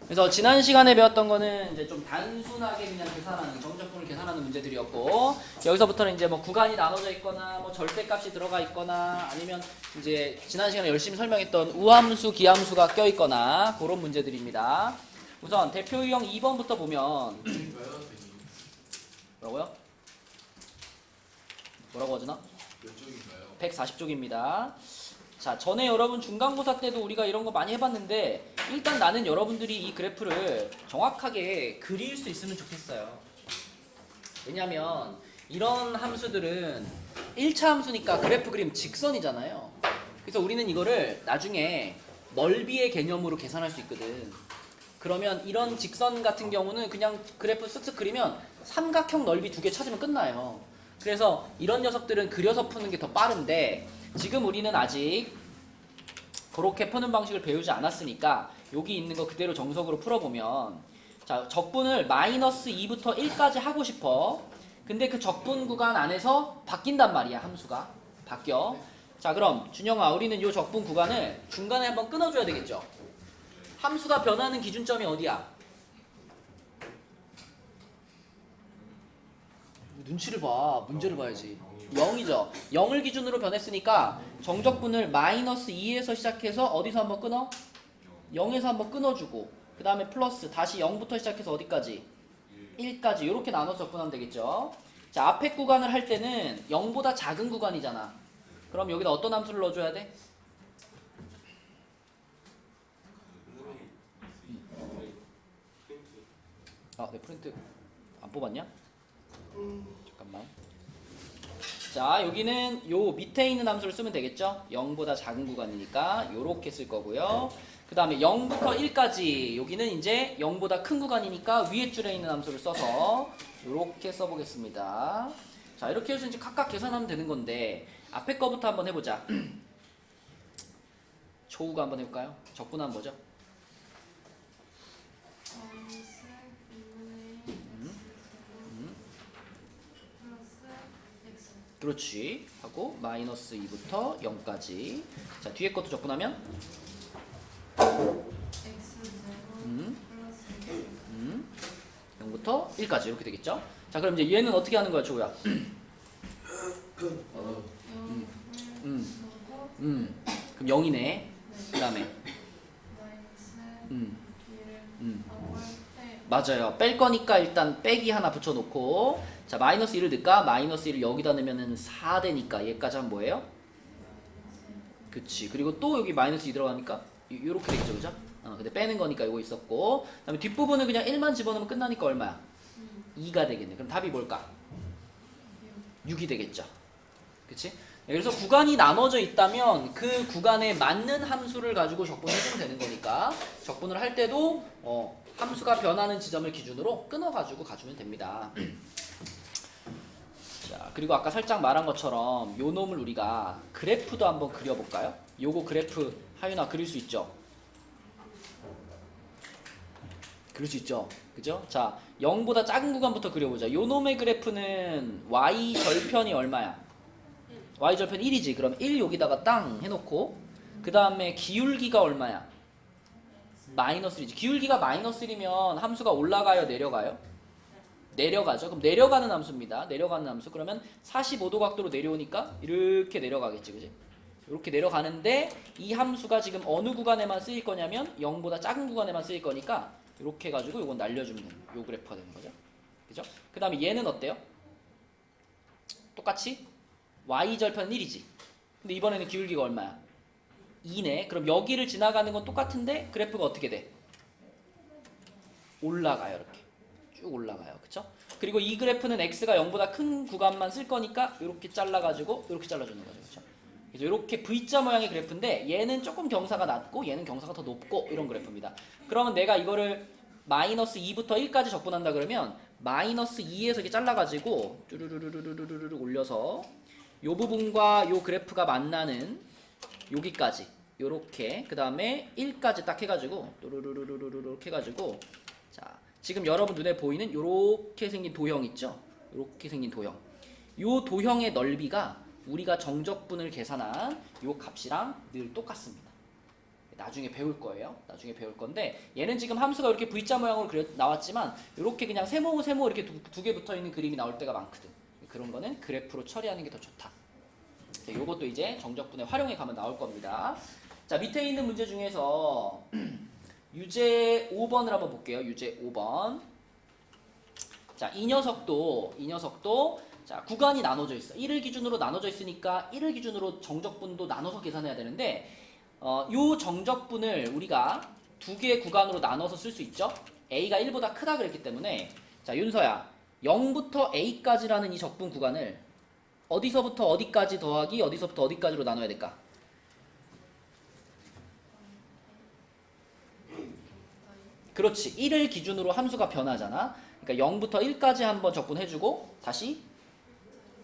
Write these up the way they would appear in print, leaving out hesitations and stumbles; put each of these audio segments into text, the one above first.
그래서 지난 시간에 배웠던 거는 이제 좀 단순하게 그냥 계산하는 정적분을 계산하는 문제들이었고, 여기서부터는 이제 뭐 구간이 나눠져 있거나 뭐 절대값이 들어가 있거나 아니면 이제 지난 시간에 열심히 설명했던 우함수, 기함수가 껴 있거나 그런 문제들입니다. 우선 대표 유형 2번부터 보면 뭐라고요? 뭐라고 하잖아? 몇 쪽인가요? 140쪽입니다. 자, 전에 여러분 중간고사 때도 우리가 이런 거 많이 해봤는데 일단 나는 여러분들이 이 그래프를 정확하게 그릴 수 있으면 좋겠어요. 왜냐면 이런 함수들은 1차 함수니까 그래프 그림 직선이잖아요. 그래서 우리는 이거를 나중에 넓이의 개념으로 계산할 수 있거든. 그러면 이런 직선 같은 경우는 그냥 그래프 쓱쓱 그리면 삼각형 넓이 2개 찾으면 끝나요. 그래서 이런 녀석들은 그려서 푸는 게 더 빠른데 지금 우리는 아직 그렇게 푸는 방식을 배우지 않았으니까 여기 있는 거 그대로 정석으로 풀어보면, 자, 적분을 마이너스 2부터 1까지 하고 싶어. 근데 그 적분 구간 안에서 바뀐단 말이야. 함수가 바뀌어. 자, 그럼 준영아, 우리는 이 적분 구간을 중간에 한번 끊어줘야 되겠죠. 함수가 변하는 기준점이 어디야? 눈치를 봐. 문제를 봐야지. 0이죠. 0을 기준으로 변했으니까 정적분을 마이너스 2에서 시작해서 어디서 한번 끊어? 0에서 한번 끊어주고 그 다음에 플러스 다시 0부터 시작해서 어디까지? 1까지 이렇게 나눠서 접근하면 되겠죠. 자, 앞에 구간을 할 때는 0보다 작은 구간이잖아. 그럼 여기다 어떤 함수를 넣어줘야 돼? 아, 내 프린트 안 뽑았냐? 잠깐만. 자, 여기는 요 밑에 있는 함수를 쓰면 되겠죠? 0보다 작은 구간이니까 요렇게 쓸 거고요. 그 다음에 0부터 1까지 여기는 이제 0보다 큰 구간이니까 위에 줄에 있는 함수를 써서 요렇게 써보겠습니다. 자, 이렇게 해서 이제 각각 계산하면 되는 건데 앞에 거부터 한번 해보자. 초우가 한번 해볼까요? 적분하면 뭐죠? 그렇지. 하고 마이너스 2부터 0까지. 자, 뒤에 것도 적분하면 0부터 1까지 이렇게 되겠죠. 자, 그럼 이제 얘는 어떻게 하는 거야, 조우야? 그럼 0이네. 그 다음에 맞아요. 뺄 거니까 일단 빼기 하나 붙여놓고, 자, 마이너스 1을 넣을까? 마이너스 1을 여기다 넣으면은 4 되니까 얘까지 하면 뭐예요? 그치. 그리고 또 여기 마이너스 2 들어가니까 요렇게 되겠죠, 그죠? 근데 빼는 거니까 이거 있었고, 그 다음에 뒷부분은 그냥 1만 집어넣으면 끝나니까 얼마야? 2가 되겠네. 그럼 답이 뭘까? 6이 되겠죠. 그치? 그래서 구간이 나눠져 있다면 그 구간에 맞는 함수를 가지고 적분해주면 되는 거니까 적분을 할 때도 함수가 변하는 지점을 기준으로 끊어가지고 가주면 됩니다. 자, 그리고 아까 살짝 말한 것처럼 요 놈을 우리가 그래프도 한번 그려볼까요? 요거 그래프 하윤아 그릴 수 있죠? 그릴 수 있죠? 그죠? 자, 0보다 작은 구간부터 그려보자. 요 놈의 그래프는 y 절편이 얼마야? y절편 1이지. 그럼 1 여기다가 땅 해놓고 그 다음에 기울기가 얼마야? 마이너스 1이지. 기울기가 마이너스 1이면 함수가 올라가요? 내려가요? 내려가죠. 그럼 내려가는 함수입니다. 내려가는 함수. 그러면 45도 각도로 내려오니까 이렇게 내려가겠지. 그지? 이렇게 내려가는데 이 함수가 지금 어느 구간에만 쓰일 거냐면 0보다 작은 구간에만 쓰일 거니까 이렇게 해가지고 이건 날려주면 요 그래프가 되는 거죠. 그죠? 그 다음에 얘는 어때요? 똑같이 y절편 1이지. 근데 이번에는 기울기가 얼마야? 2네. 그럼 여기를 지나가는 건 똑같은데 그래프가 어떻게 돼? 올라가요. 이렇게 쭉 올라가요. 그쵸? 그리고 이 그래프는 x가 0보다 큰 구간만 쓸 거니까 이렇게 잘라가지고 이렇게 잘라주는 거죠. 그쵸? 그래서 이렇게 V자 모양의 그래프인데 얘는 조금 경사가 낮고 얘는 경사가 더 높고 이런 그래프입니다. 그러면 내가 이거를 마이너스 2부터 1까지 적분한다 그러면 마이너스 2에서 이렇게 잘라가지고 쭈루루루루루루루 올려서 요 부분과 요 그래프가 만나는 여기까지 요렇게 그 다음에 1까지 딱 해가지고 또르르르르르 해가지고, 자, 지금 여러분 눈에 보이는 요렇게 생긴 도형 있죠? 요렇게 생긴 도형. 요 도형의 넓이가 우리가 정적분을 계산한 요 값이랑 늘 똑같습니다. 나중에 배울 거예요. 나중에 배울 건데 얘는 지금 함수가 이렇게 V자 모양으로 나왔지만 이렇게 그냥 세모 이렇게 두 개 붙어 있는 그림이 나올 때가 많거든. 그런 거는 그래프로 처리하는 게 더 좋다. 요것도 이제 정적분에 활용해 가면 나올 겁니다. 자, 밑에 있는 문제 중에서 유제 5번을 한번 볼게요. 유제 5번. 자, 이 녀석도 자, 구간이 나눠져 있어. 1을 기준으로 나눠져 있으니까 1을 기준으로 정적분도 나눠서 계산해야 되는데 요 정적분을 우리가 두 개의 구간으로 나눠서 쓸 수 있죠. A가 1보다 크다 그랬기 때문에 자, 윤서야 0부터 A까지라는 이 적분 구간을 어디서부터 어디까지 더하기 어디서부터 어디까지로 나눠야 될까? 그렇지. 1을 기준으로 함수가 변하잖아. 그러니까 0부터 1까지 한번 적분해주고 다시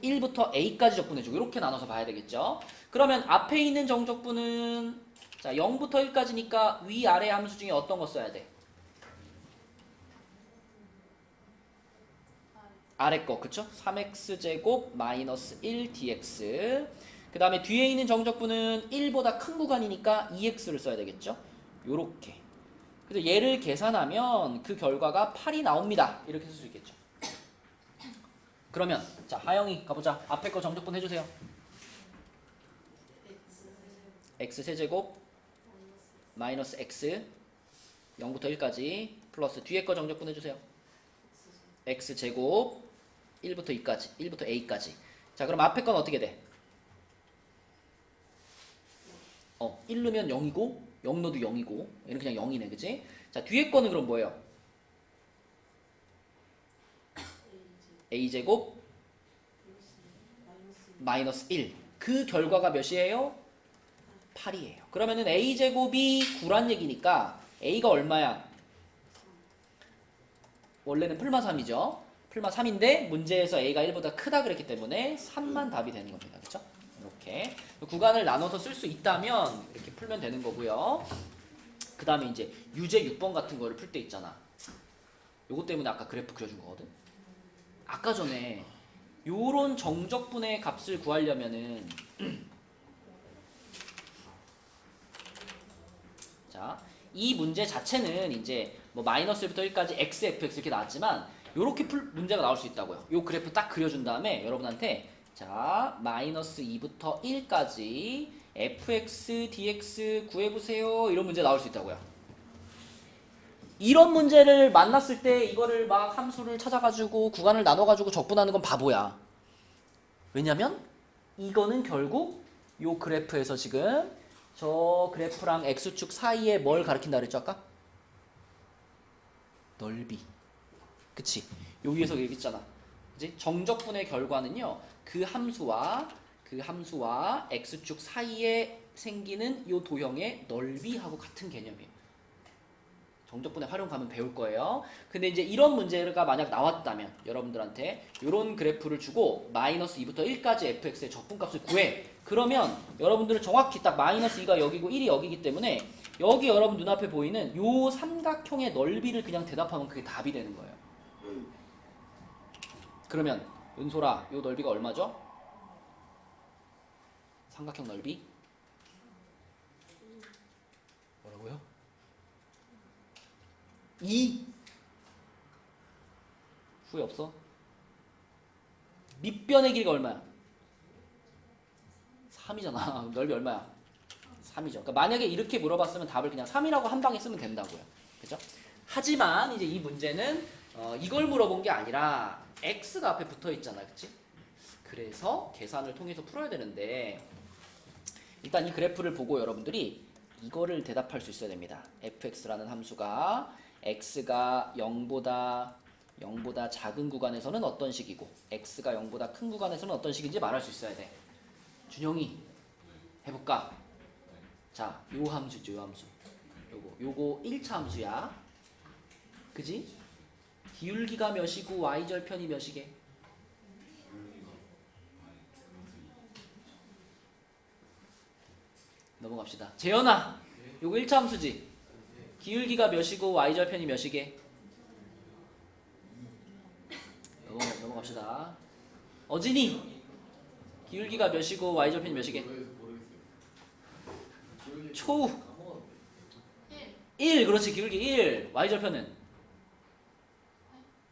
1부터 A까지 적분해주고 이렇게 나눠서 봐야 되겠죠. 그러면 앞에 있는 정적분은 자 0부터 1까지니까 위아래 함수 중에 어떤 거 써야 돼? 아래 거 그쵸? 3x제곱 마이너스 1dx. 그 다음에 뒤에 있는 정적분은 1보다 큰 구간이니까 2x를 써야 되겠죠. 요렇게. 그래서 얘를 계산하면 그 결과가 8이 나옵니다. 이렇게 쓸 수 있겠죠. 그러면 자 하영이 가보자. 앞에 거 정적분 해주세요. x 세제곱 마이너스 x 0부터 1까지 플러스 뒤에 거 정적분 해주세요. x 제곱 1부터 2까지 1부터 a까지. 자 그럼 앞에 건 어떻게 돼? 1 넣으면 0이고 0 넣어도 0이고 얘는 그냥 0이네 그치? 자 뒤에 거는 그럼 뭐예요? a제곱 마이너스 1. 그 결과가 몇이에요? 8이에요. 그러면은 a제곱이 9란 얘기니까 a가 얼마야? 원래는 풀마 3이죠. 풀마 3인데 문제에서 a가 1보다 크다 그랬기 때문에 3만 답이 되는 겁니다. 그렇죠? 이렇게 구간을 나눠서 쓸 수 있다면 이렇게 풀면 되는 거고요. 그 다음에 이제 유제 6번 같은 거를 풀 때 있잖아. 요거 때문에 아까 그래프 그려준 거거든. 아까 전에 요런 정적분의 값을 구하려면은 자, 이 문제 자체는 이제 뭐 마이너스 1부터 1까지 x, fx 이렇게 나왔지만 요렇게 문제가 나올 수 있다고요. 요 그래프 딱 그려준 다음에 여러분한테 자 마이너스 2부터 1까지 fx, dx 구해보세요. 이런 문제 나올 수 있다고요. 이런 문제를 만났을 때 이거를 막 함수를 찾아가지고 구간을 나눠가지고 적분하는 건 바보야. 왜냐면 이거는 결국 요 그래프에서 지금 저 그래프랑 x축 사이에 뭘 가리킨다 그랬죠 아까? 넓이. 그치? 여기에서 얘기했잖아. 그치? 정적분의 결과는요. 그 함수와 x축 사이에 생기는 요 도형의 넓이하고 같은 개념이에요. 정적분의 활용 가면 배울 거예요. 근데 이제 이런 문제가 만약 나왔다면 여러분들한테 이런 그래프를 주고 마이너스 2부터 1까지 fx의 적분값을 구해. 그러면 여러분들은 정확히 딱 마이너스 2가 여기고 1이 여기기 때문에 여기 여러분 눈앞에 보이는 요 삼각형의 넓이를 그냥 대답하면 그게 답이 되는 거예요. 그러면 은솔아 요 넓이가 얼마죠? 삼각형 넓이? 뭐라고요? 2 후회 없어? 밑변의 길이가 얼마야? 3이잖아. 넓이 얼마야? 3이죠. 그러니까 만약에 이렇게 물어봤으면 답을 그냥 3이라고 한 방에 쓰면 된다고요. 그죠? 하지만 이제 이 문제는 이걸 물어본 게 아니라 x가 앞에 붙어 있잖아. 그치? 그래서 계산을 통해서 풀어야 되는데 일단 이 그래프를 보고 여러분들이 이거를 대답할 수 있어야 됩니다. fx라는 함수가 x가 0보다 작은 구간에서는 어떤 식이고 x가 0보다 큰 구간에서는 어떤 식인지 말할 수 있어야 돼. 준영이 해볼까? 자, 요 함수죠. 요 함수. 요거 1차 함수야. 그지? 기울기가 몇이고 y절편이 몇이게? 넘어갑시다. 재현아, 요거 1차 함수지? 기울기가 몇이고 y절편이 몇이게? 넘어갑시다. 어진이, 기울기가 몇이고 y절편이 몇이게? 초우. 1 그렇지. 기울기 1. y절편은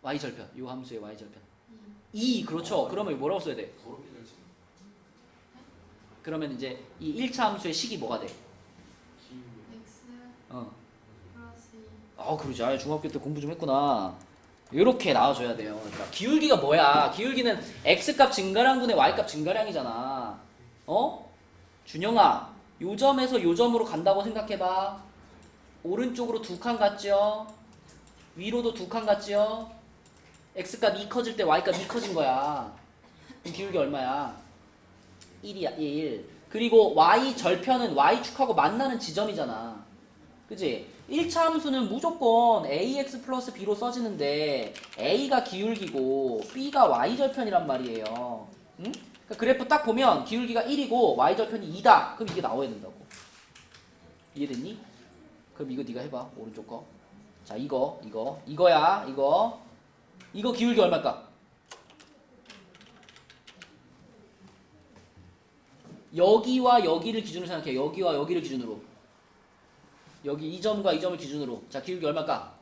y절편. 요 함수의 y절편 2 그렇죠. 그러면 뭐라고 써야 돼? 그러면 이제 이 1차 함수의 식이 뭐가 돼? 그러지. 아, 중학교 때 공부 좀 했구나. 이렇게 나와줘야 돼요. 그러니까 기울기가 뭐야? 기울기는 x값 증가량분의 y값 증가량이잖아. 준영아, 요 점에서 요 점으로 간다고 생각해봐. 오른쪽으로 2칸 갔죠? 위로도 2칸 갔죠? x값 2 커질 때 y값 2 커진 거야. 그럼 기울기 얼마야? 1이야, 1. 그리고 y 절편은 y축하고 만나는 지점이잖아. 그치? 1차 함수는 무조건 ax 플러스 b로 써지는데 a가 기울기고 b가 y절편이란 말이에요. 응? 그러니까 그래프 딱 보면 기울기가 1이고 y절편이 2다. 그럼 이게 나와야 된다고. 이해됐니? 그럼 이거 네가 해봐. 오른쪽 거. 자, 이거야. 이거 기울기 얼마일까? 여기와 여기를 기준으로 생각해. 여기와 여기를 기준으로. 여기 이 점과 이 점을 기준으로. 자, 기울기 얼마일까?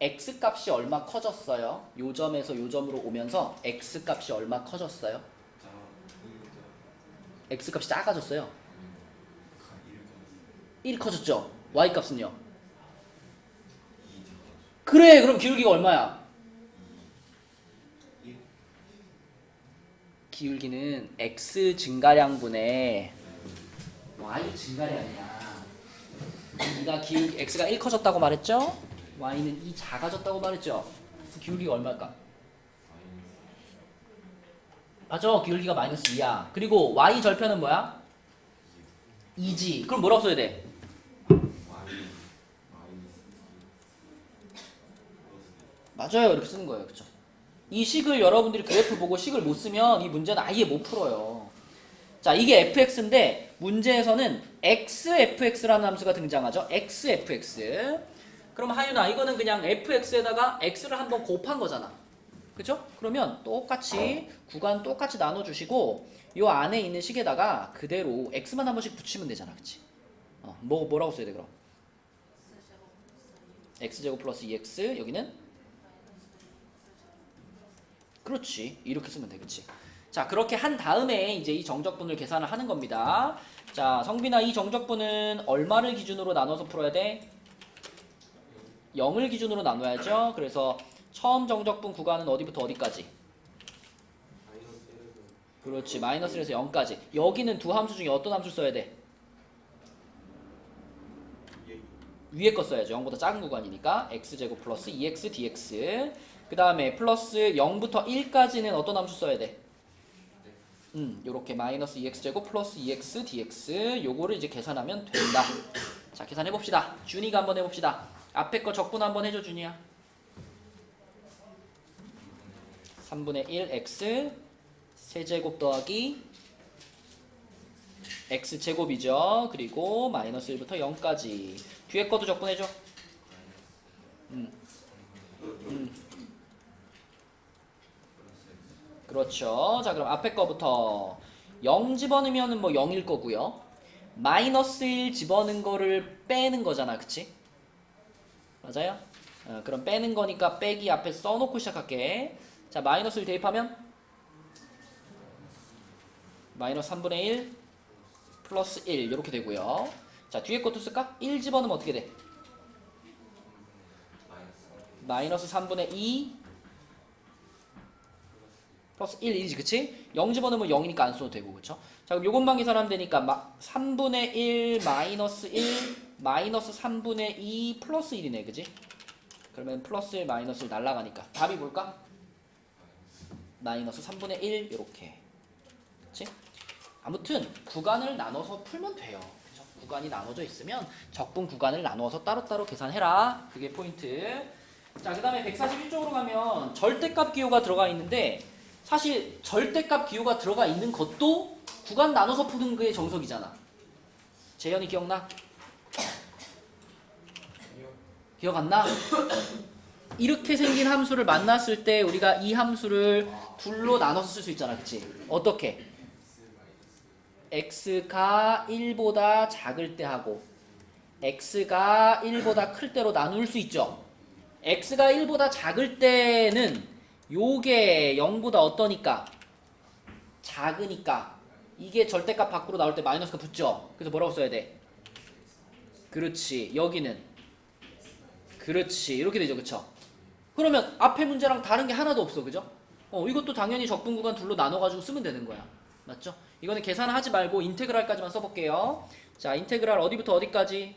x값이 얼마 커졌어요? 요 점에서 요 점으로 오면서 x값이 얼마 커졌어요? x값이 작아졌어요. 1 커졌죠? y값은요? 그래, 그럼 기울기가 얼마야? 기울기는 x 증가량분의 y 증가량이야. 네가 기울기 x가 1 커졌다고 말했죠? y는 2 작아졌다고 말했죠? 기울기가 얼마일까? 맞아, 기울기가 마이너스 2야. 그리고 y 절편은 뭐야? 2지. 그럼 뭐라고 써야 돼? 맞아요, 이렇게 쓰는 거예요. 그쵸? 이 식을 여러분들이 그래프 보고 식을 못 쓰면 이 문제는 아예 못 풀어요. 자, 이게 fx인데 문제에서는 xfx라는 함수가 등장하죠. xfx. 그럼 하윤아, 이거는 그냥 fx에다가 x를 한번 곱한 거잖아. 그죠? 그러면 똑같이 구간 똑같이 나눠주시고 요 안에 있는 식에다가 그대로 x만 한 번씩 붙이면 되잖아. 그치? 뭐라고 써야 돼 그럼? x제곱 플러스 2x 여기는? 그렇지. 이렇게 쓰면 돼. 그치? 자, 그렇게 한 다음에 이제 이 정적분을 계산을 하는 겁니다. 자, 성빈아, 이 정적분은 얼마를 기준으로 나눠서 풀어야 돼? 0을 기준으로 나눠야죠. 그래서 처음 정적분 구간은 어디부터 어디까지? 그렇지. 마이너스 1에서 0까지. 여기는 두 함수 중에 어떤 함수 써야 돼? 위에 거 써야죠. 0보다 작은 구간이니까 x제곱 플러스 2x dx. 그 다음에 플러스 0부터 1까지는 어떤 함수 써야 돼? 요렇게 마이너스 2x제곱 플러스 2x dx. 요거를 이제 계산하면 된다. 자, 계산해봅시다. 준이가 한번 해봅시다. 앞에 거 적분 한번 해줘, 준이야. 3분의 1 x 세제곱 더하기 x제곱이죠. 그리고 마이너스 1부터 0까지. 뒤에 것도 적분해줘. 그렇죠. 자, 그럼 앞에 거부터 0 집어넣으면 뭐 0일 거고요. 마이너스 1 집어넣은 거를 빼는 거잖아. 그치? 맞아요? 그럼 빼는 거니까 빼기 앞에 써놓고 시작할게. 자, 마이너스 1 대입하면 마이너스 3분의 1 플러스 1 이렇게 되고요. 자, 뒤에 것도 쓸까? 1 집어넣으면 어떻게 돼? 마이너스 3분의 2 플러스 1이지, 그치? 0 집어넣으면 0이니까 안 써도 되고, 그쵸? 자, 그럼 요것만 계산하면 되니까 3분의 1 마이너스 1 마이너스 3분의 2 플러스 1이네, 그치? 그러면 플러스 1 마이너스 1 날라가니까 답이 뭘까? 마이너스 3분의 1 요렇게. 그치? 아무튼 구간을 나눠서 풀면 돼요. 그쵸? 구간이 나눠져 있으면 적분 구간을 나누어서 따로따로 계산해라. 그게 포인트. 자, 그 다음에 141쪽으로 가면 절대값 기호가 들어가 있는데 사실 절대값 기호가 들어가 있는 것도 구간 나눠서 푸는 게 정석이잖아. 재현이 기억나? 기억 안 나? 이렇게 생긴 함수를 만났을 때 우리가 이 함수를 둘로 나눠서 쓸 수 있잖아. 그치? 어떻게? x가 1보다 작을 때 하고 x가 1보다 클 때로 나눌 수 있죠. x가 1보다 작을 때는 요게 0보다 어떠니까? 작으니까 이게 절대값 밖으로 나올 때 마이너스가 붙죠. 그래서 뭐라고 써야 돼? 그렇지. 여기는 그렇지. 이렇게 되죠. 그쵸? 그러면 앞에 문제랑 다른 게 하나도 없어. 그죠? 이것도 당연히 적분 구간 둘로 나눠가지고 쓰면 되는 거야. 맞죠? 이거는 계산하지 말고 인테그랄까지만 써볼게요. 자, 인테그랄 어디부터 어디까지?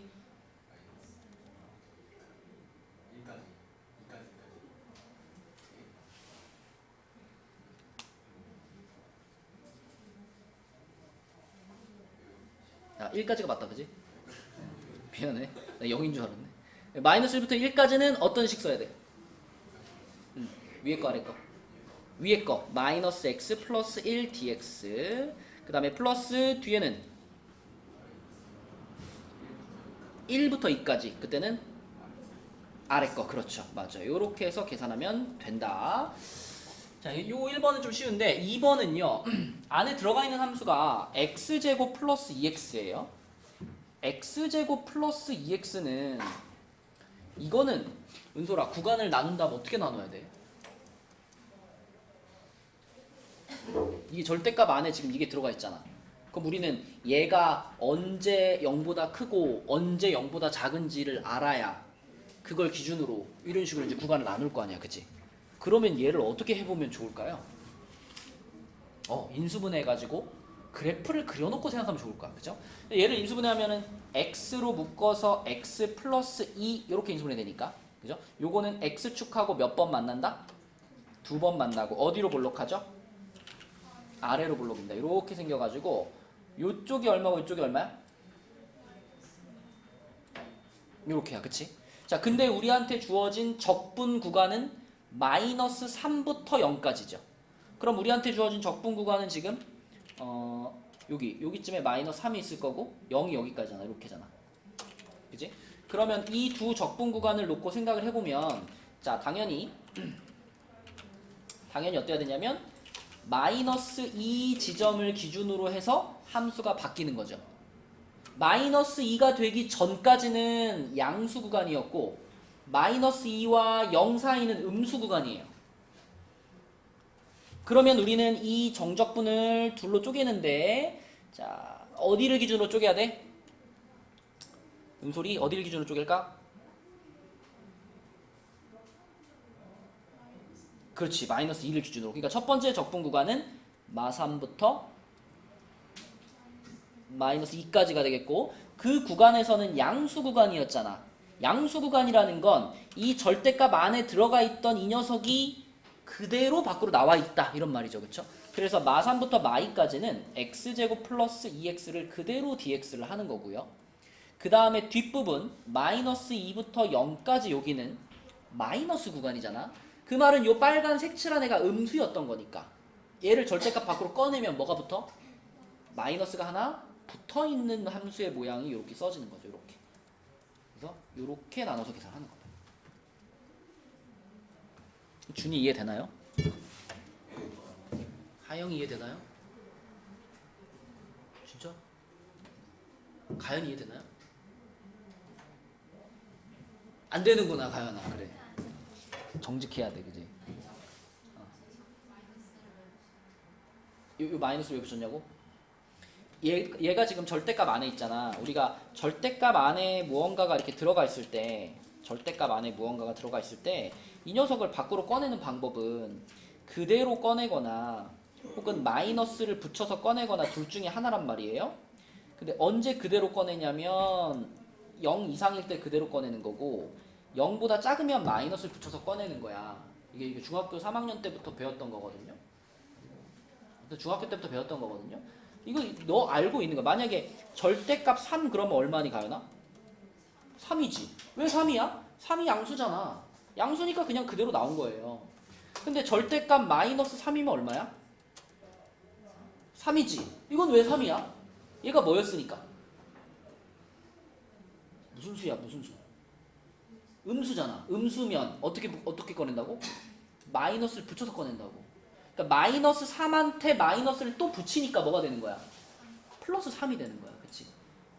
야, 1까지가 맞다. 그지? 미안해. 나 0인 줄 알았네. 마이너스 1부터 1까지는 어떤 식 써야 돼? 위에 거 아래 거. 위에 거 마이너스 x 플러스 1 dx 그 다음에 플러스 뒤에는 1부터 2까지 그때는 아래 거. 그렇죠. 맞아요. 요렇게 해서 계산하면 된다. 자, 요 1번은 좀 쉬운데 2번은요 안에 들어가 있는 함수가 x제곱 플러스 2x예요. x제곱 플러스 2x는 이거는 은솔아 구간을 나눈다면 어떻게 나눠야 돼? 이게 절대값 안에 지금 이게 들어가 있잖아. 그럼 우리는 얘가 언제 0보다 크고 언제 0보다 작은지를 알아야 그걸 기준으로 이런 식으로 이제 구간을 나눌 거 아니야. 그치? 그러면 얘를 어떻게 해보면 좋을까요? 인수분해해가지고 그래프를 그려놓고 생각하면 좋을 거야. 그죠? 얘를 인수분해하면은 x로 묶어서 x 플러스 2 이렇게 인수분해 되니까. 그죠? 요거는 x축하고 몇 번 만난다? 2번 만나고 어디로 볼록하죠? 아래로 볼록입니다. 이렇게 생겨가지고 요쪽이 얼마고 이쪽이 얼마야? 요렇게야. 그치? 자, 근데 우리한테 주어진 적분 구간은 마이너스 3부터 0까지죠. 그럼 우리한테 주어진 적분 구간은 지금 여기쯤에 마이너스 3이 있을 거고 0이 여기까지잖아. 이렇게잖아. 그치? 그러면 이 두 적분 구간을 놓고 생각을 해보면 자, 당연히 어때야 되냐면 마이너스 2 지점을 기준으로 해서 함수가 바뀌는 거죠. 마이너스 2가 되기 전까지는 양수 구간이었고 마이너스 2와 0 사이는 음수 구간이에요. 그러면 우리는 이 정적분을 둘로 쪼개는데 자, 어디를 기준으로 쪼개야 돼? 음솔이 어디를 기준으로 쪼갤까? 그렇지. 마이너스 2를 기준으로. 그러니까 첫 번째 적분 구간은 마3부터 마이너스 2까지가 되겠고 그 구간에서는 양수 구간이었잖아. 양수 구간이라는 건 이 절대값 안에 들어가 있던 이 녀석이 그대로 밖으로 나와 있다. 이런 말이죠. 그렇죠? 그래서 마3부터 마2까지는 x제곱 플러스 2x를 그대로 dx를 하는 거고요. 그 다음에 뒷부분 마이너스 2부터 0까지 여기는 마이너스 구간이잖아. 그 말은 요 빨간 색칠한 애가 음수였던 거니까 얘를 절대값 밖으로 꺼내면 뭐가 붙어? 마이너스가 하나 붙어있는 함수의 모양이 이렇게 써지는 거죠. 이렇게. 그래서 이렇게 나눠서 계산하는 거다. 준이 이해되나요? 하영이 이해되나요? 진짜? 가연이 이해되나요? 안 되는구나. 가연아. 그래. 정직해야 돼. 그지? 요 마이너스를 왜 붙였냐고? 얘가 지금 절대값 안에 있잖아. 우리가 절대값 안에 무언가가 이렇게 들어가 있을 때 절대값 안에 무언가가 들어가 있을 때 이 녀석을 밖으로 꺼내는 방법은 그대로 꺼내거나 혹은 마이너스를 붙여서 꺼내거나 둘 중에 하나란 말이에요. 근데 언제 그대로 꺼내냐면 0 이상일 때 그대로 꺼내는 거고 0보다 작으면 마이너스를 붙여서 꺼내는 거야. 이게 중학교 3학년 때부터 배웠던 거거든요. 중학교 때부터 배웠던 거거든요. 이거 너 알고 있는 거야. 만약에 절대값 3 그러면 얼마니 가요나? 3이지. 왜 3이야? 3이 양수잖아. 양수니까 그냥 그대로 나온 거예요. 근데 절대값 마이너스 3이면 얼마야? 3이지. 이건 왜 3이야? 얘가 뭐였으니까? 무슨 수야? 무슨 수? 음수잖아. 음수면 어떻게 꺼낸다고? 마이너스를 붙여서 꺼낸다고. 그러니까 마이너스 3한테 마이너스를 또 붙이니까 뭐가 되는 거야? 플러스 3이 되는 거야. 그치?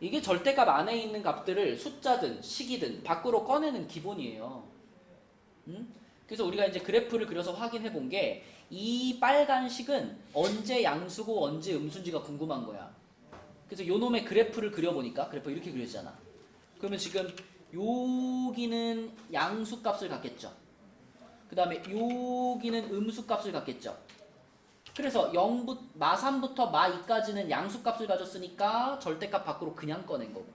이게 절대값 안에 있는 값들을 숫자든 식이든 밖으로 꺼내는 기본이에요. 응? 그래서 우리가 이제 그래프를 그려서 확인해 본 게 이 빨간 식은 언제 양수고 언제 음수인지가 궁금한 거야. 그래서 요 놈의 그래프를 그려보니까 그래프 이렇게 그려지잖아. 그러면 지금 여기는 양수 값을 갖겠죠. 그 다음에 여기는 음수 값을 갖겠죠. 그래서 마3부터 마2까지는 양수 값을 가졌으니까 절대값 밖으로 그냥 꺼낸 거고,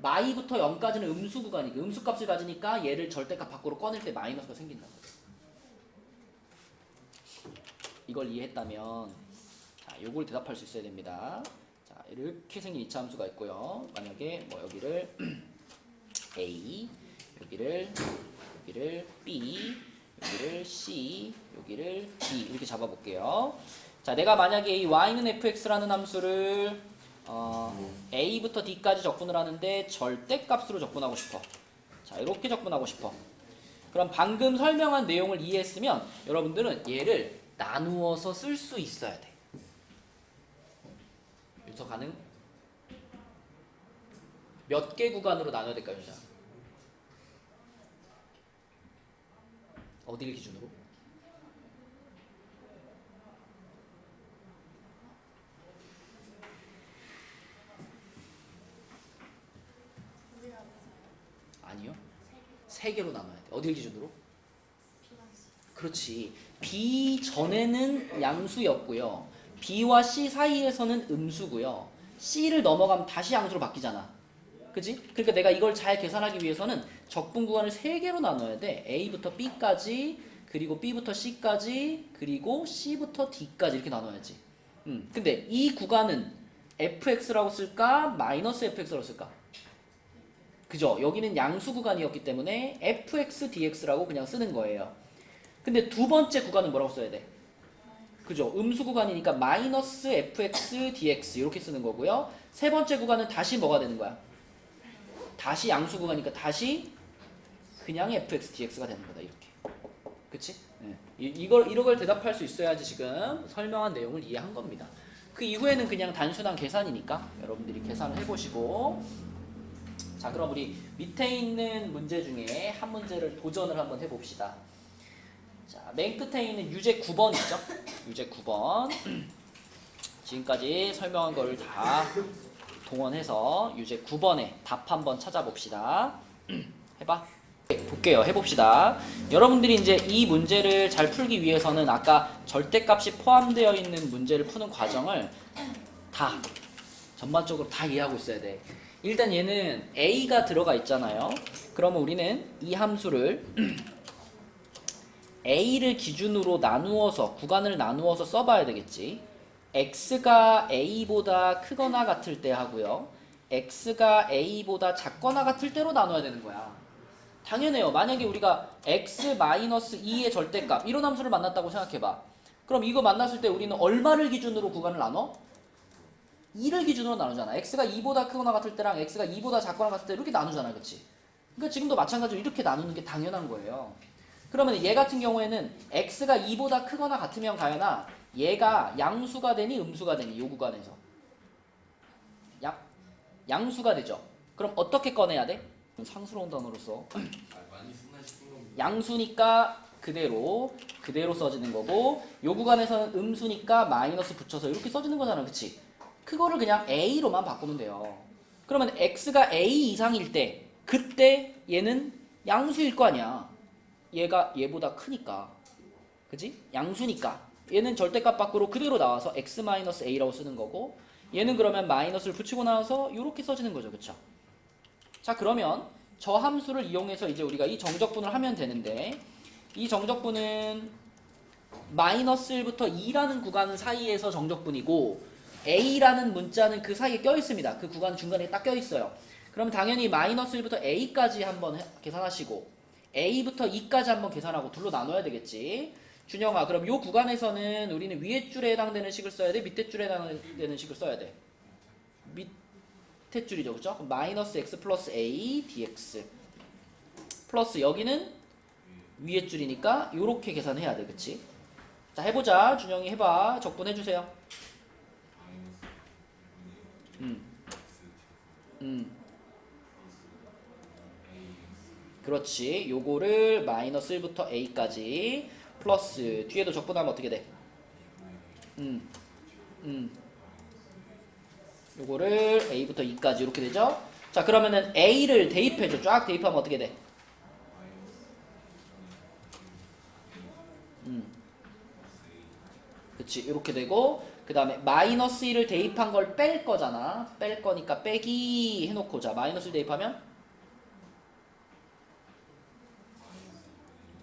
마2부터 0까지는 음수 구간이고 음수 값을 가지니까 얘를 절대값 밖으로 꺼낼 때 마이너스가 생긴다. 이걸 이해했다면 자, 요걸 대답할 수 있어야 됩니다. 자, 이렇게 생긴 이차 함수가 있고요. 만약에 뭐 여기를 A, 여기를 B, 여기를 C, 여기를 D 이렇게 잡아볼게요. 자, 내가 만약에 이 y는 fx라는 함수를 a부터 d까지 적분을 하는데 절대값으로 적분하고 싶어. 자, 이렇게 적분하고 싶어. 그럼 방금 설명한 내용을 이해했으면 여러분들은 얘를 나누어서 쓸 수 있어야 돼. 윤서 가능? 몇 개 구간으로 나눠야 될까요, 윤서? 어디를 기준으로? 아니요. 세 개로 나눠야 돼. 어디를 기준으로? 그렇지. B 전에는 양수였고요. B와 C 사이에서는 음수고요. C를 넘어가면 다시 양수로 바뀌잖아. 그지? 그러니까 내가 이걸 잘 계산하기 위해서는 적분 구간을 세 개로 나눠야 돼. A부터 B까지, 그리고 B부터 C까지, 그리고 C부터 D까지 이렇게 나눠야지. 근데 이 구간은 fx라고 쓸까? 마이너스 fx라고 쓸까? 그죠? 여기는 양수 구간이었기 때문에 fx dx라고 그냥 쓰는 거예요. 근데 두 번째 구간은 뭐라고 써야 돼? 그죠? 음수 구간이니까 마이너스 fx dx 이렇게 쓰는 거고요. 세 번째 구간은 다시 뭐가 되는 거야? 다시 양수 구간이니까 다시 그냥 fx dx가 되는 거다. 이렇게. 그치? 네. 이걸 대답할 수 있어야지 지금 설명한 내용을 이해한 겁니다. 그 이후에는 그냥 단순한 계산이니까 여러분들이 계산을 해보시고, 자, 그럼 우리 밑에 있는 문제 중에 한 문제를 도전을 한번 해봅시다. 자, 맨 끝에 있는 유제 9번 있죠? 유제 9번. 지금까지 설명한 걸 다 동원해서 유제 9번에 답 한번 찾아봅시다. 해봐. 볼게요. 해봅시다. 여러분들이 이제 이 문제를 잘 풀기 위해서는 아까 절대값이 포함되어 있는 문제를 푸는 과정을 다 전반적으로 다 이해하고 있어야 돼. 일단 얘는 a가 들어가 있잖아요. 그러면 우리는 이 함수를 a를 기준으로 나누어서 구간을 나누어서 써봐야 되겠지. x가 a보다 크거나 같을 때 하고요, x가 a보다 작거나 같을 때로 나눠야 되는 거야. 당연해요. 만약에 우리가 x-2의 절대값 이런 함수를 만났다고 생각해봐. 그럼 이거 만났을 때 우리는 얼마를 기준으로 구간을 나눠? 2를 기준으로 나누잖아. x가 2보다 크거나 같을 때랑 x가 2보다 작거나 같을 때 이렇게 나누잖아. 그치? 그러니까 지금도 마찬가지로 이렇게 나누는 게 당연한 거예요. 그러면 얘 같은 경우에는 x가 2보다 크거나 같으면 가연아, 얘가 양수가 되니 음수가 되니 요 구간에서 양수가 되죠. 그럼 어떻게 꺼내야 돼? 상스러운 단어로서 양수니까 그대로 써지는 거고, 요 구간에서는 음수니까 마이너스 붙여서 이렇게 써지는 거잖아. 그치? 그거를 그냥 a로만 바꾸면 돼요. 그러면 x가 a 이상일 때 그때 얘는 양수일 거 아니야. 얘가 얘보다 크니까. 그치? 양수니까 얘는 절대값 밖으로 그대로 나와서 x-a라고 쓰는 거고, 얘는 그러면 마이너스를 붙이고 나와서 이렇게 써지는 거죠. 그쵸? 자, 그러면 저 함수를 이용해서 이제 우리가 이 정적분을 하면 되는데, 이 정적분은 마이너스 1부터 2라는 구간 사이에서 정적분이고 a라는 문자는 그 사이에 껴있습니다. 그 구간 중간에 딱 껴있어요. 그럼 당연히 마이너스 1부터 a까지 한번 계산하시고 a부터 2까지 한번 계산하고 둘로 나눠야 되겠지. 준영아, 그럼 요 구간에서는 우리는 위에 줄에 해당되는 식을 써야 돼? 밑에 줄에 해당되는 식을 써야 돼? 밑에 줄이죠. 그죠? 그럼 마이너스 x 플러스 a dx 플러스 여기는 위에 줄이니까 요렇게 계산해야 돼. 그치? 자, 해보자. 준영이 해봐. 적분해주세요. 음. 그렇지. 요거를 마이너스 1부터 a까지 플러스 뒤에도 적분하면 어떻게 돼? 음. 음. 요거를 a부터 2까지 이렇게 되죠? 자, 그러면은 a를 대입해줘. 쫙 대입하면 어떻게 돼? 그치. 이렇게 되고 그 다음에 마이너스 1을 대입한 걸 뺄 거잖아. 뺄 거니까 빼기 해놓고 자 마이너스 1 대입하면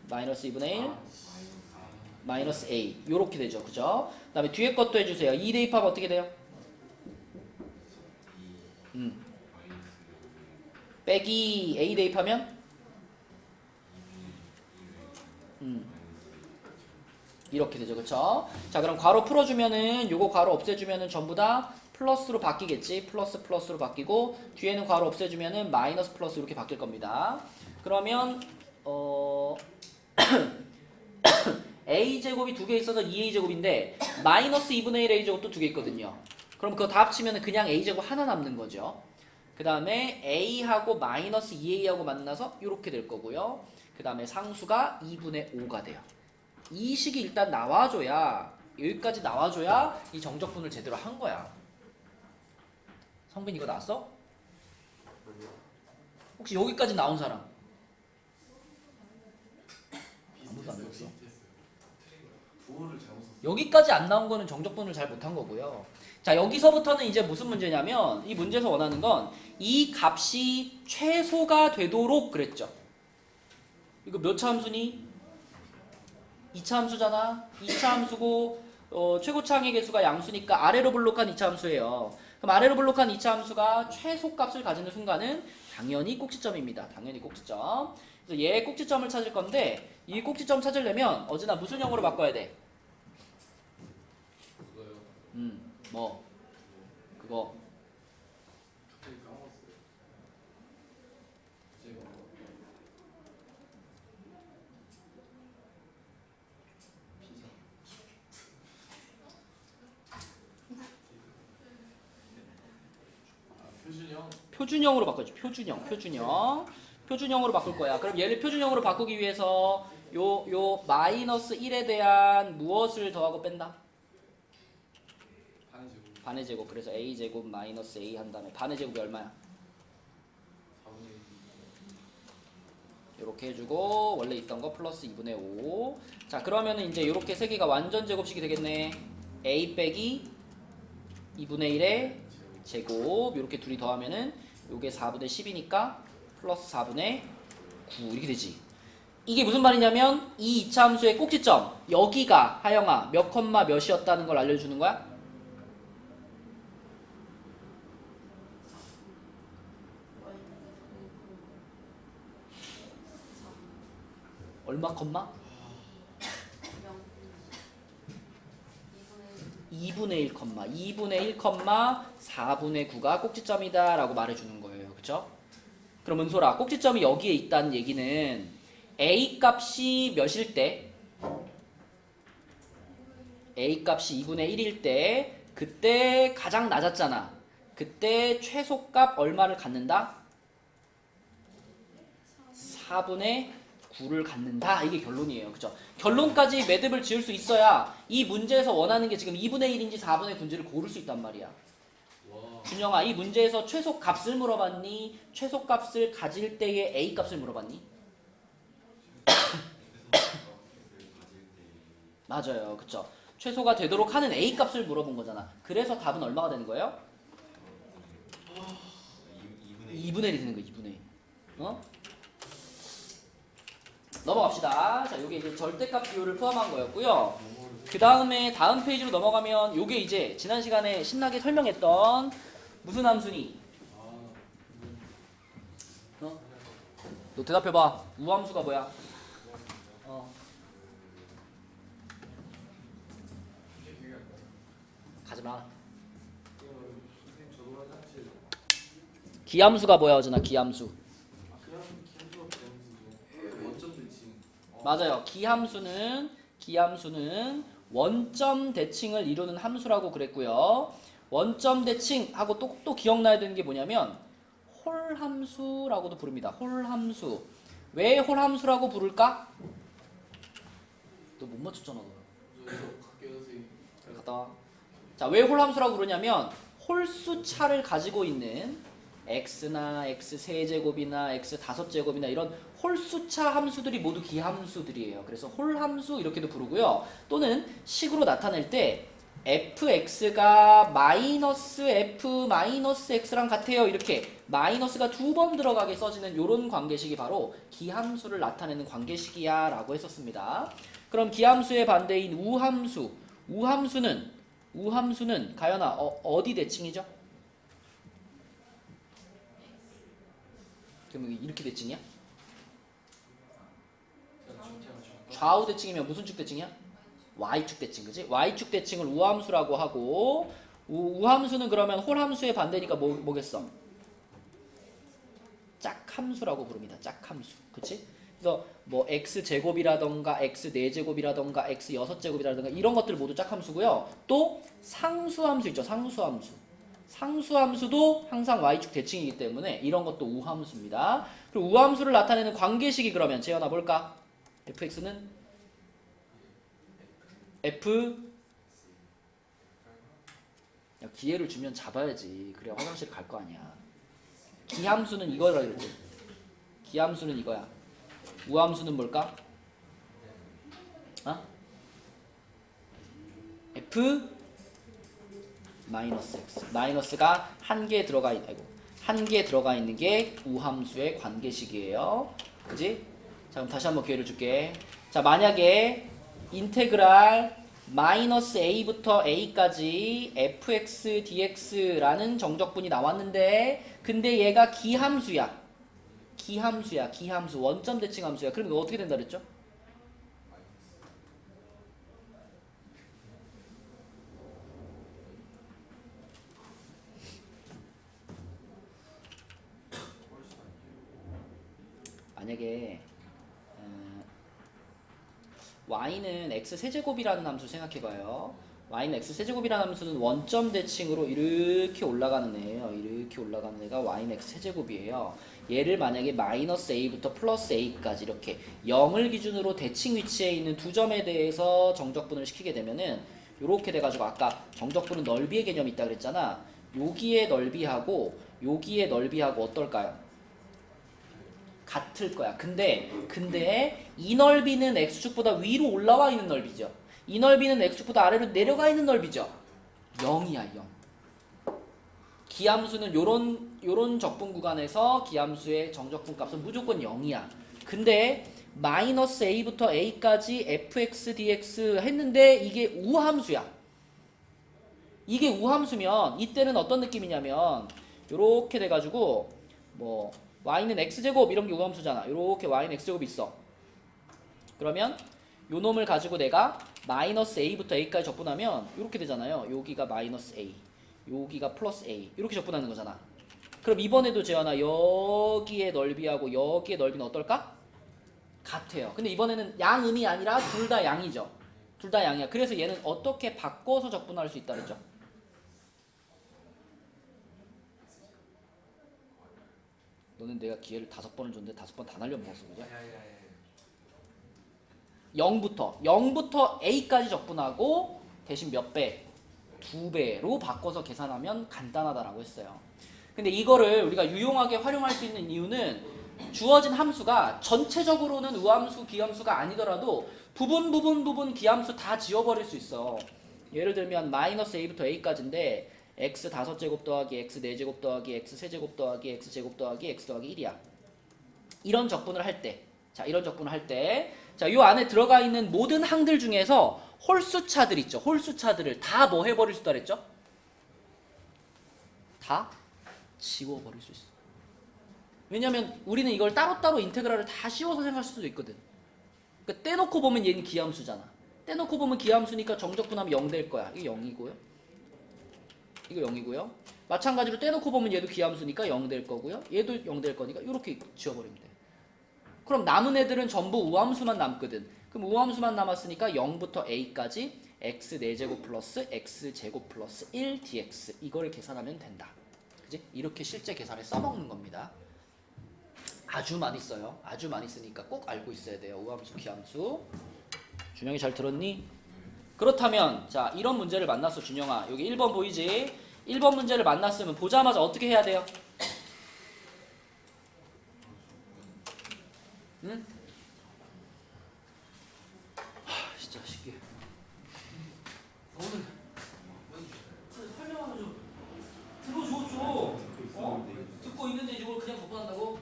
마이너스 2분의 1 마이너스 a 요렇게 되죠. 그죠? 그 다음에 뒤에 것도 해주세요. 2 대입하면 어떻게 돼요? 빼기 a 대입하면 이렇게 되죠. 그쵸? 자, 그럼 괄호 풀어주면은 요거 괄호 없애주면은 전부 다 플러스로 바뀌겠지. 플러스 플러스로 바뀌고 뒤에는 괄호 없애주면은 마이너스 플러스 이렇게 바뀔 겁니다. 그러면 a제곱이 두 개 있어서 2a제곱인데 마이너스 2분의 1 a제곱도 두 개 있거든요. 그럼 그거 다 합치면 그냥 a제곱 하나 남는 거죠. 그 다음에 a하고 마이너스 2a하고 만나서 이렇게 될 거고요. 그 다음에 상수가 2분의 5가 돼요. 이 식이 일단 나와줘야 여기까지 나와줘야 이 정적분을 제대로 한 거야. 성빈 이거 나왔어? 혹시 여기까지 나온 사람? 아무도 안 나왔어. 여기까지 안 나온 거는 정적분을 잘 못한 거고요. 자, 여기서부터는 이제 무슨 문제냐면 이 문제에서 원하는 건 이 값이 최소가 되도록 그랬죠. 이거 몇 차 함수니? 2차 함수잖아. 2차 함수고 최고차 항의 개수가 양수니까 아래로 블록한 2차 함수예요. 그럼 아래로 블록한 2차 함수가 최소값을 가지는 순간은 당연히 꼭지점입니다. 당연히 꼭지점. 그래서 얘의 꼭지점을 찾을 건데 이 꼭지점 찾으려면 어제나 무슨 형으로 바꿔야 돼? 뭐 그거 표준형으로 바꿔줘. 표준형으로 바꿀 거야. 그럼 얘를 표준형으로 바꾸기 위해서 요 마이너스 1에 대한 무엇을 더하고 뺀다? 반의 제곱. 그래서 a제곱 마이너스 a 한 다음에 반의 제곱이 얼마야? 이렇게 해주고 원래 있던 거 플러스 2분의 5. 자, 그러면은 이제 이렇게 세 개가 완전 제곱식이 되겠네. a 빼기 2분의 1의 제곱. 이렇게 둘이 더하면은 요게 4분의 10이니까 플러스 4분의 9 이렇게 되지. 이게 무슨 말이냐면 이 2차 함수의 꼭지점 여기가 하영아 몇 컴마 몇이었다는 걸 알려주는 거야. 얼마 컴마? 2분의 1 컴마 2분의 1 컴마 4분의 9가 꼭지점이다 라고 말해주는 거예요. 그쵸? 그럼 은솔아 꼭지점이 여기에 있다는 얘기는 a 값이 몇일 때 a 값이 2분의 1일 때 그때 가장 낮았잖아. 그때 최소값 얼마를 갖는다? 4분의 9를 갖는다. 이게 결론이에요. 그죠? 결론까지 매듭을 지을 수 있어야 이 문제에서 원하는 게 지금 2분의 1인지 4분의 9인지를 고를 수 있단 말이야. 준영아, 이 문제에서 최소값을 물어봤니? 최소값을 가질 때의 a 값을 물어봤니? 맞아요. 그쵸? 최소가 되도록 하는 a 값을 물어본 거잖아. 그래서 답은 얼마가 되는 거예요? 2분의 1이 되는 거야. 2분의 1. 어? 넘어갑시다. 자, 요게 이제 절대값 비율을 포함한 거였고요. 그 다음에 다음 페이지로 넘어가면 요게 이제 지난 시간에 신나게 설명했던 무슨 함수니? 어? 너 대답해봐. 우함수가 뭐야? 가지마. 기함수가 뭐야, 어제나 기함수? 맞아요. 기함수는 원점 대칭을 이루는 함수라고 그랬고요. 원점 대칭하고 또 기억나야 되는 게 뭐냐면 홀함수라고도 부릅니다. 홀함수. 왜 홀함수라고 부를까? 너 못 맞췄잖아. 너. 갔다 와. 자, 왜 홀함수라고 부르냐면 홀수차를 가지고 있는 x나 x 세제곱이나 x 다섯 제곱이나 이런 홀수차 함수들이 모두 기함수들이에요. 그래서 홀함수 이렇게도 부르고요. 또는 식으로 나타낼 때 fx가 마이너스 f 마이너스 x랑 같아요. 이렇게 마이너스가 두 번 들어가게 써지는 이런 관계식이 바로 기함수를 나타내는 관계식이야 라고 했었습니다. 그럼 기함수의 반대인 우함수. 우함수는 가연아 어디 대칭이죠? 그럼 이렇게 대칭이야? 좌우 대칭이면 무슨 축 대칭이야? Y축 대칭, 그지? Y축 대칭을 우함수라고 하고 우함수는 그러면 홀함수의 반대니까 뭐겠어? 짝함수라고 부릅니다. 짝함수, 그치? 그래서 뭐 x제곱이라던가 x4제곱이라던가 x6제곱이라던가 이런 것들 모두 짝함수고요. 또 상수함수 있죠. 상수함수도 항상 Y축 대칭이기 때문에 이런 것도 우함수입니다. 그리고 우함수를 나타내는 관계식이 그러면 재현아 볼까? fx는 f 야, 기회를 주면 잡아야지. 그래야 화장실 갈 거 아니야. 기함수는 이거라 그랬지. 기함수는 이거야. 우함수는 뭘까? f 마이너스 x. 마이너스가 한 개 들어가 있는 게 우함수의 관계식이에요. 그지? 자, 그럼 다시 한번 기회를 줄게. 자, 만약에 인테그랄 마이너스 a부터 a까지 fx dx라는 정적분이 나왔는데 근데 얘가 기함수야. 기함수. 원점 대칭 함수야. 그럼 이거 어떻게 된다 그랬죠? 만약에 y는 x세제곱이라는 함수 생각해봐요. y는 x세제곱이라는 함수는 원점 대칭으로 이렇게 올라가는 애예요. 이렇게 올라가는 애가 y는 x세제곱이에요. 얘를 만약에 마이너스 a부터 플러스 a까지 이렇게 0을 기준으로 대칭 위치에 있는 두 점에 대해서 정적분을 시키게 되면은 이렇게 돼가지고 아까 정적분은 넓이의 개념이 있다 그랬잖아. 여기의 넓이하고 여기의 넓이하고 어떨까요? 같을 거야. 근데 이 넓이는 x축보다 위로 올라와 있는 넓이죠. 이 넓이는 x축보다 아래로 내려가 있는 넓이죠. 0이야, 0. 기함수는 요런 적분 구간에서 기함수의 정적분 값은 무조건 0이야. 근데 마이너스 a부터 a까지 fx dx 했는데 이게 우함수야. 이게 우함수면 이때는 어떤 느낌이냐면 요렇게 돼가지고 뭐 y는 x제곱 이런 게 우함수잖아. 요렇게 y는 x제곱이 있어. 그러면 요 놈을 가지고 내가 마이너스 a부터 a까지 적분하면 요렇게 되잖아요. 여기가 마이너스 a, 여기가 플러스 a 이렇게 적분하는 거잖아. 그럼 이번에도 재현아 여기의 넓이하고 여기의 넓이는 어떨까? 같아요. 근데 이번에는 양음이 아니라 둘 다 양이죠. 둘 다 양이야. 그래서 얘는 어떻게 바꿔서 적분할 수 있다 그랬죠? 너는 내가 기회를 5번을 줬는데 5번 다 날려먹었어, 그죠? 0부터 a까지 적분하고 대신 몇 배? 2배로 바꿔서 계산하면 간단하다라고 했어요. 근데 이거를 우리가 유용하게 활용할 수 있는 이유는 주어진 함수가 전체적으로는 우함수, 기함수가 아니더라도 부분 기함수 다 지워버릴 수 있어. 예를 들면 마이너스 a부터 a까지인데 x 5제곱 더하기 x 4제곱 더하기 x 3제곱 더하기 x 제곱 더하기 x 더하기 1이야. 이런 적분을 할 때, 자, 요 안에 들어가 있는 모든 항들 중에서 홀수차들 있죠. 홀수차들을 다 뭐 해버릴 수 있다 그랬죠? 다 지워버릴 수 있어. 왜냐면 우리는 이걸 따로따로 인테그랄을 다 씌워서 생각할 수도 있거든. 그러니까 떼놓고 보면 얘는 기함수잖아. 떼놓고 보면 기함수니까 정적분하면 0 될 거야. 이게 0이고요. 이거 0이고요. 마찬가지로 떼놓고 보면 얘도 기함수니까 0 될 거고요. 얘도 0 될 거니까 이렇게 지워버리면 돼. 그럼 남은 애들은 전부 우함수만 남거든. 그럼 우함수만 남았으니까 0부터 a까지 x 4제곱 플러스 x제곱 플러스 1 dx 이거를 계산하면 된다. 그지? 이렇게 실제 계산에 써먹는 겁니다. 아주 많이 써요. 아주 많이 쓰니까 꼭 알고 있어야 돼요. 우함수, 기함수. 준영이 잘 들었니? 그렇다면 자 이런 문제를 만났어 준영아. 여기 1번 보이지? 1번 문제를 만났으면 보자마자 어떻게 해야 돼요? 응? 진짜 쉽게. 오늘 설명하면 좀 들어줘 좀. 듣고 있는데 이걸 그냥 접근한다고?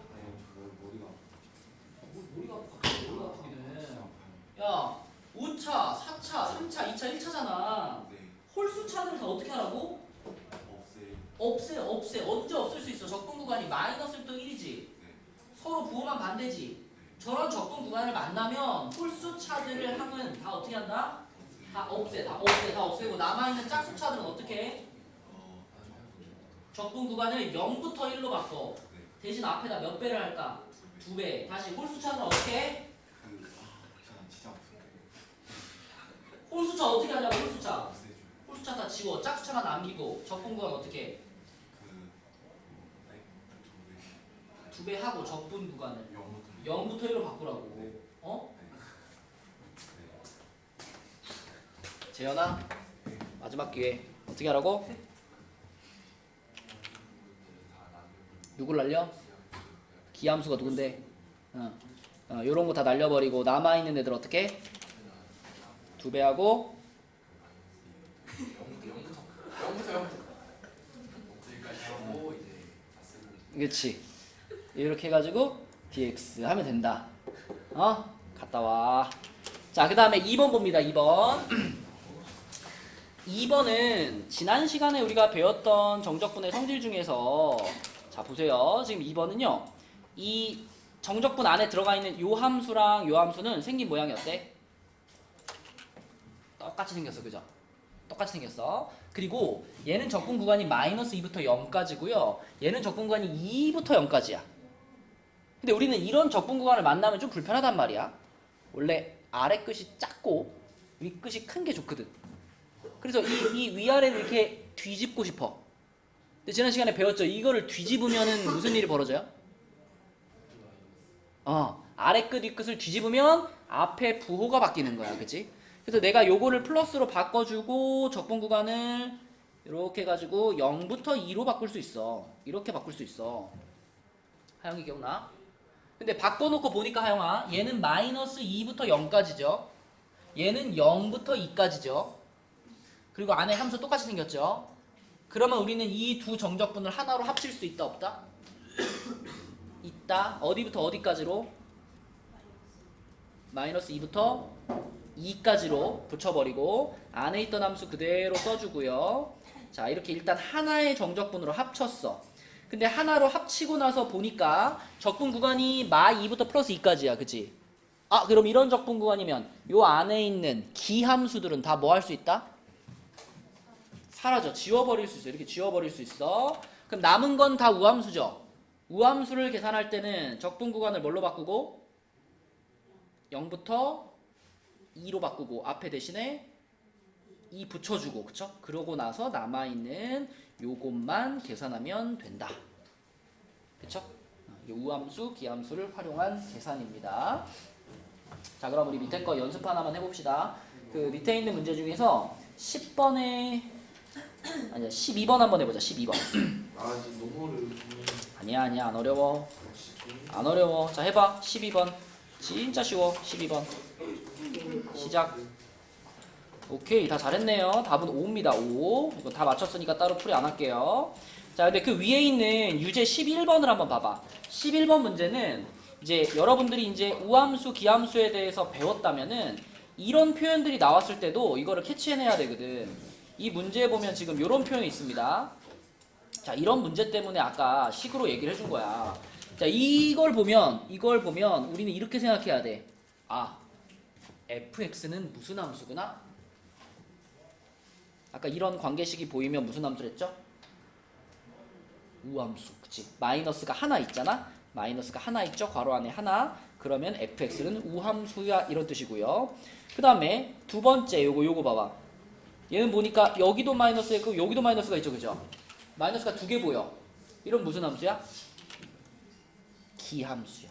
머리가 갑자기 머리가 아프긴 해. 야 5차, 4차, 3차, 2차, 1차잖아. 홀수 차들을 다 어떻게 하라고? 없애. 언제 없앨 수 있어? 적분 구간이 마이너스부터 1이지. 서로 부호만 반대지. 저런 적분 구간을 만나면 홀수 차들을 하면 다 어떻게 한다? 다 없애고 남아있는 짝수 차들은 어떻게 해? 적분 구간을 0부터 1로 바꿔. 대신 앞에다 몇 배를 할까? 2배. 다시 홀수 차는 어떻게 해? 홀수차 어떻게 하냐고. 홀수차 다 지워. 짝수차만 남기고 적분 구간 어떻게 해? 2배 하고 적분 구간을 0부터 1로 바꾸라고. 어? 재현아 마지막 기회. 어떻게 하라고? 누굴 날려? 기함수가 누군데? 요런 거 다 날려버리고 남아있는 애들 어떻게? 2배 하고 0부터 그렇지. 이렇게 해가지고 dx 하면 된다. 갔다 와. 자, 그 다음에 2번 봅니다. 2번. 2번은 지난 시간에 우리가 배웠던 정적분의 성질 중에서 자 보세요. 지금 2번은요. 이 정적분 안에 들어가 있는 요 함수랑 요 함수는 생긴 모양이 어때? 똑같이 생겼어. 그죠? 똑같이 생겼어. 그리고 얘는 적분 구간이 마이너스 2부터 0까지고요. 얘는 적분 구간이 2부터 0까지야. 근데 우리는 이런 적분 구간을 만나면 좀 불편하단 말이야. 원래 아래 끝이 작고 위 끝이 큰 게 좋거든. 그래서 이 위아래를 이렇게 뒤집고 싶어. 근데 지난 시간에 배웠죠. 이거를 뒤집으면은 무슨 일이 벌어져요? 아래 끝, 위 끝을 뒤집으면 앞에 부호가 바뀌는 거야. 그치? 그래서 내가 요거를 플러스로 바꿔주고 적분 구간을 이렇게 해가지고 0부터 2로 바꿀 수 있어. 이렇게 바꿀 수 있어. 하영이 기억나? 근데 바꿔놓고 보니까 하영아, 얘는 마이너스 2부터 0까지죠. 얘는 0부터 2까지죠. 그리고 안에 함수 똑같이 생겼죠. 그러면 우리는 이 두 정적분을 하나로 합칠 수 있다 없다? 있다. 어디부터 어디까지로? 마이너스 2부터 2까지로 붙여버리고 안에 있던 함수 그대로 써주고요. 자, 이렇게 일단 하나의 정적분으로 합쳤어. 근데 하나로 합치고 나서 보니까 적분 구간이 마 2부터 플러스 2까지야. 그치? 그럼 이런 적분 구간이면 요 안에 있는 기함수들은 다 뭐 할 수 있다? 사라져. 지워버릴 수 있어. 이렇게 지워버릴 수 있어. 그럼 남은 건 다 우함수죠. 우함수를 계산할 때는 적분 구간을 뭘로 바꾸고? 0부터 2로 바꾸고 앞에 대신에 2 붙여주고, 그쵸? 그러고 나서 남아있는 요것만 계산하면 된다. 그쵸? 우함수, 기함수를 활용한 계산입니다. 자, 그럼 우리 밑에 거 연습 하나만 해봅시다. 그 밑에 있는 문제 중에서 10번에 아니야 12번 한번 해보자. 12번. 지금 너무 어려워. 아니야 안 어려워. 안 어려워. 자, 해봐. 12번. 진짜 쉬워. 12번. 시작. 오케이, 다 잘했네요. 답은 5입니다. 5. 이거 다 맞췄으니까 따로 풀이 안 할게요. 자, 근데 그 위에 있는 유제 11번을 한번 봐봐. 11번 문제는 이제 여러분들이 이제 우함수, 기함수에 대해서 배웠다면은 이런 표현들이 나왔을 때도 이거를 캐치해내야 되거든. 이 문제에 보면 지금 이런 표현이 있습니다. 자, 이런 문제 때문에 아까 식으로 얘기를 해준 거야. 자, 이걸 보면 우리는 이렇게 생각해야 돼. fx는 무슨 함수구나? 아까 이런 관계식이 보이면 무슨 함수랬죠? 우함수. 그치? 마이너스가 하나 있잖아? 마이너스가 하나 있죠? 괄호 안에 하나. 그러면 fx는 우함수야. 이런 뜻이고요. 그 다음에 두 번째 요거 봐봐. 얘는 보니까 여기도 마이너스가 있고 여기도 마이너스가 있죠, 그죠? 마이너스가 두 개 보여. 이런 무슨 함수야? 기함수야.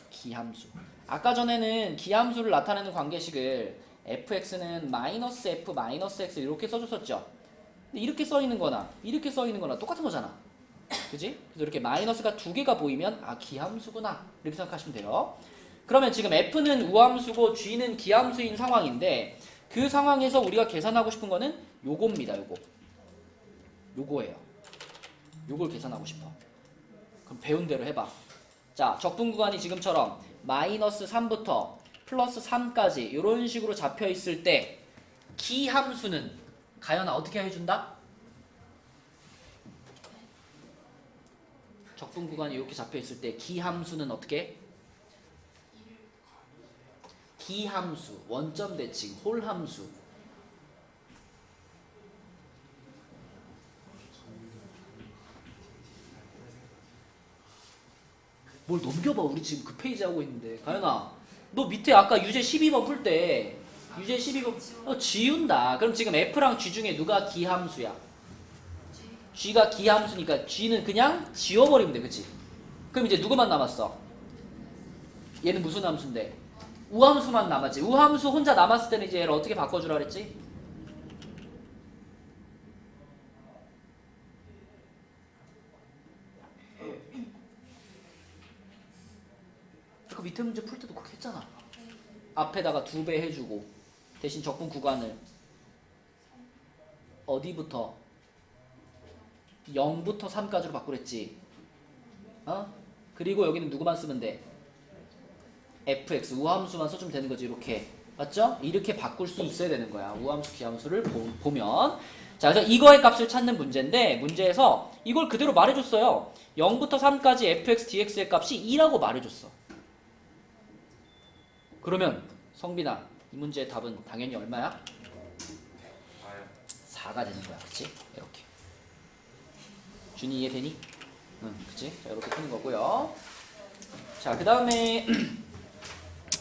기함수. 아까 전에는 기함수를 나타내는 관계식을 fx는 마이너스 f 마이너스 x 이렇게 써줬었죠. 근데 이렇게 써있는 거나 이렇게 써있는 거나 똑같은 거잖아. 그지? 그래서 이렇게 마이너스가 두 개가 보이면 아 기함수구나 이렇게 생각하시면 돼요. 그러면 지금 f는 우함수고 g는 기함수인 상황인데 그 상황에서 우리가 계산하고 싶은 거는 요겁니다. 요거예요. 요걸 계산하고 싶어. 그럼 배운 대로 해봐. 자, 적분 구간이 지금처럼 마이너스 3부터 플러스 3까지 이런 식으로 잡혀 있을 때 기함수는 가연아 어떻게 해준다? 적분 구간이 이렇게 잡혀 있을 때 기함수는 어떻게? 기함수, 원점 대칭, 홀함수. 뭘 넘겨봐. 우리 지금 그 페이지 하고 있는데. 가연아, 너 밑에 아까 유제 12번 풀 때 유제 12번 지운다. 그럼 지금 F랑 G 중에 누가 기함수야? G가 기함수니까 G는 그냥 지워버리면 돼. 그치? 그럼 이제 누구만 남았어? 얘는 무슨 함수인데? 우함수만 남았지. 우함수 혼자 남았을 때는 이제 얘를 어떻게 바꿔주라 그랬지? 그 밑에 문제 풀 때도 그렇게 했잖아. 앞에다가 2배 해주고 대신 적분 구간을 어디부터? 0부터 3까지로 바꾸랬지. 어? 그리고 여기는 누구만 쓰면 돼? fx 우함수만 써주면 되는 거지. 이렇게 맞죠? 이렇게 바꿀 수 있어야 되는 거야. 우함수 기함수를 보면. 자, 그래서 이거의 값을 찾는 문제인데 문제에서 이걸 그대로 말해줬어요. 0부터 3까지 fx dx의 값이 2라고 말해줬어. 그러면 성빈아 이 문제의 답은 당연히 얼마야? 4가 되는 거야. 그치? 이렇게. 준이 이해되니? 응, 그치? 자, 이렇게 푸는 거고요. 자, 그 다음에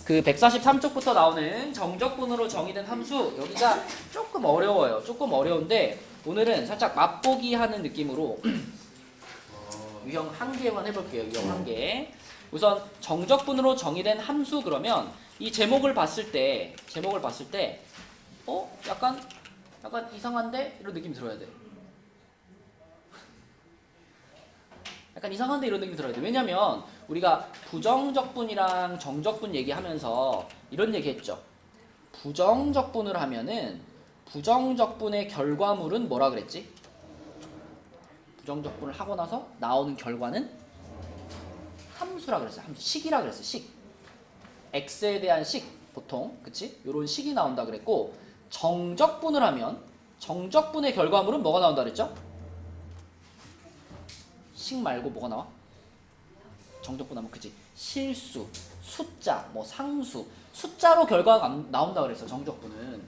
그 143쪽부터 나오는 정적분으로 정의된 함수 여기가 조금 어려워요. 조금 어려운데 오늘은 살짝 맛보기 하는 느낌으로 유형 한 개만 해볼게요. 유형 한 개. 우선 정적분으로 정의된 함수 그러면 이 제목을 봤을 때 약간 이상한데? 이런 느낌이 들어야 돼. 약간 이상한데 이런 느낌이 들어야 돼. 왜냐면 우리가 부정적분이랑 정적분 얘기하면서 이런 얘기 했죠. 부정적분을 하면은 부정적분의 결과물은 뭐라 그랬지? 부정적분을 하고 나서 나오는 결과는 함수라 그랬어요. 함수. 식이라 그랬어요. 식. x에 대한 식 보통 그치? 요런 식이 나온다 그랬고 정적분을 하면 정적분의 결과물은 뭐가 나온다 그랬죠? 식 말고 뭐가 나와? 정적분 하면 그치? 실수, 숫자, 뭐 상수 숫자로 결과가 나온다 그랬어. 정적분은.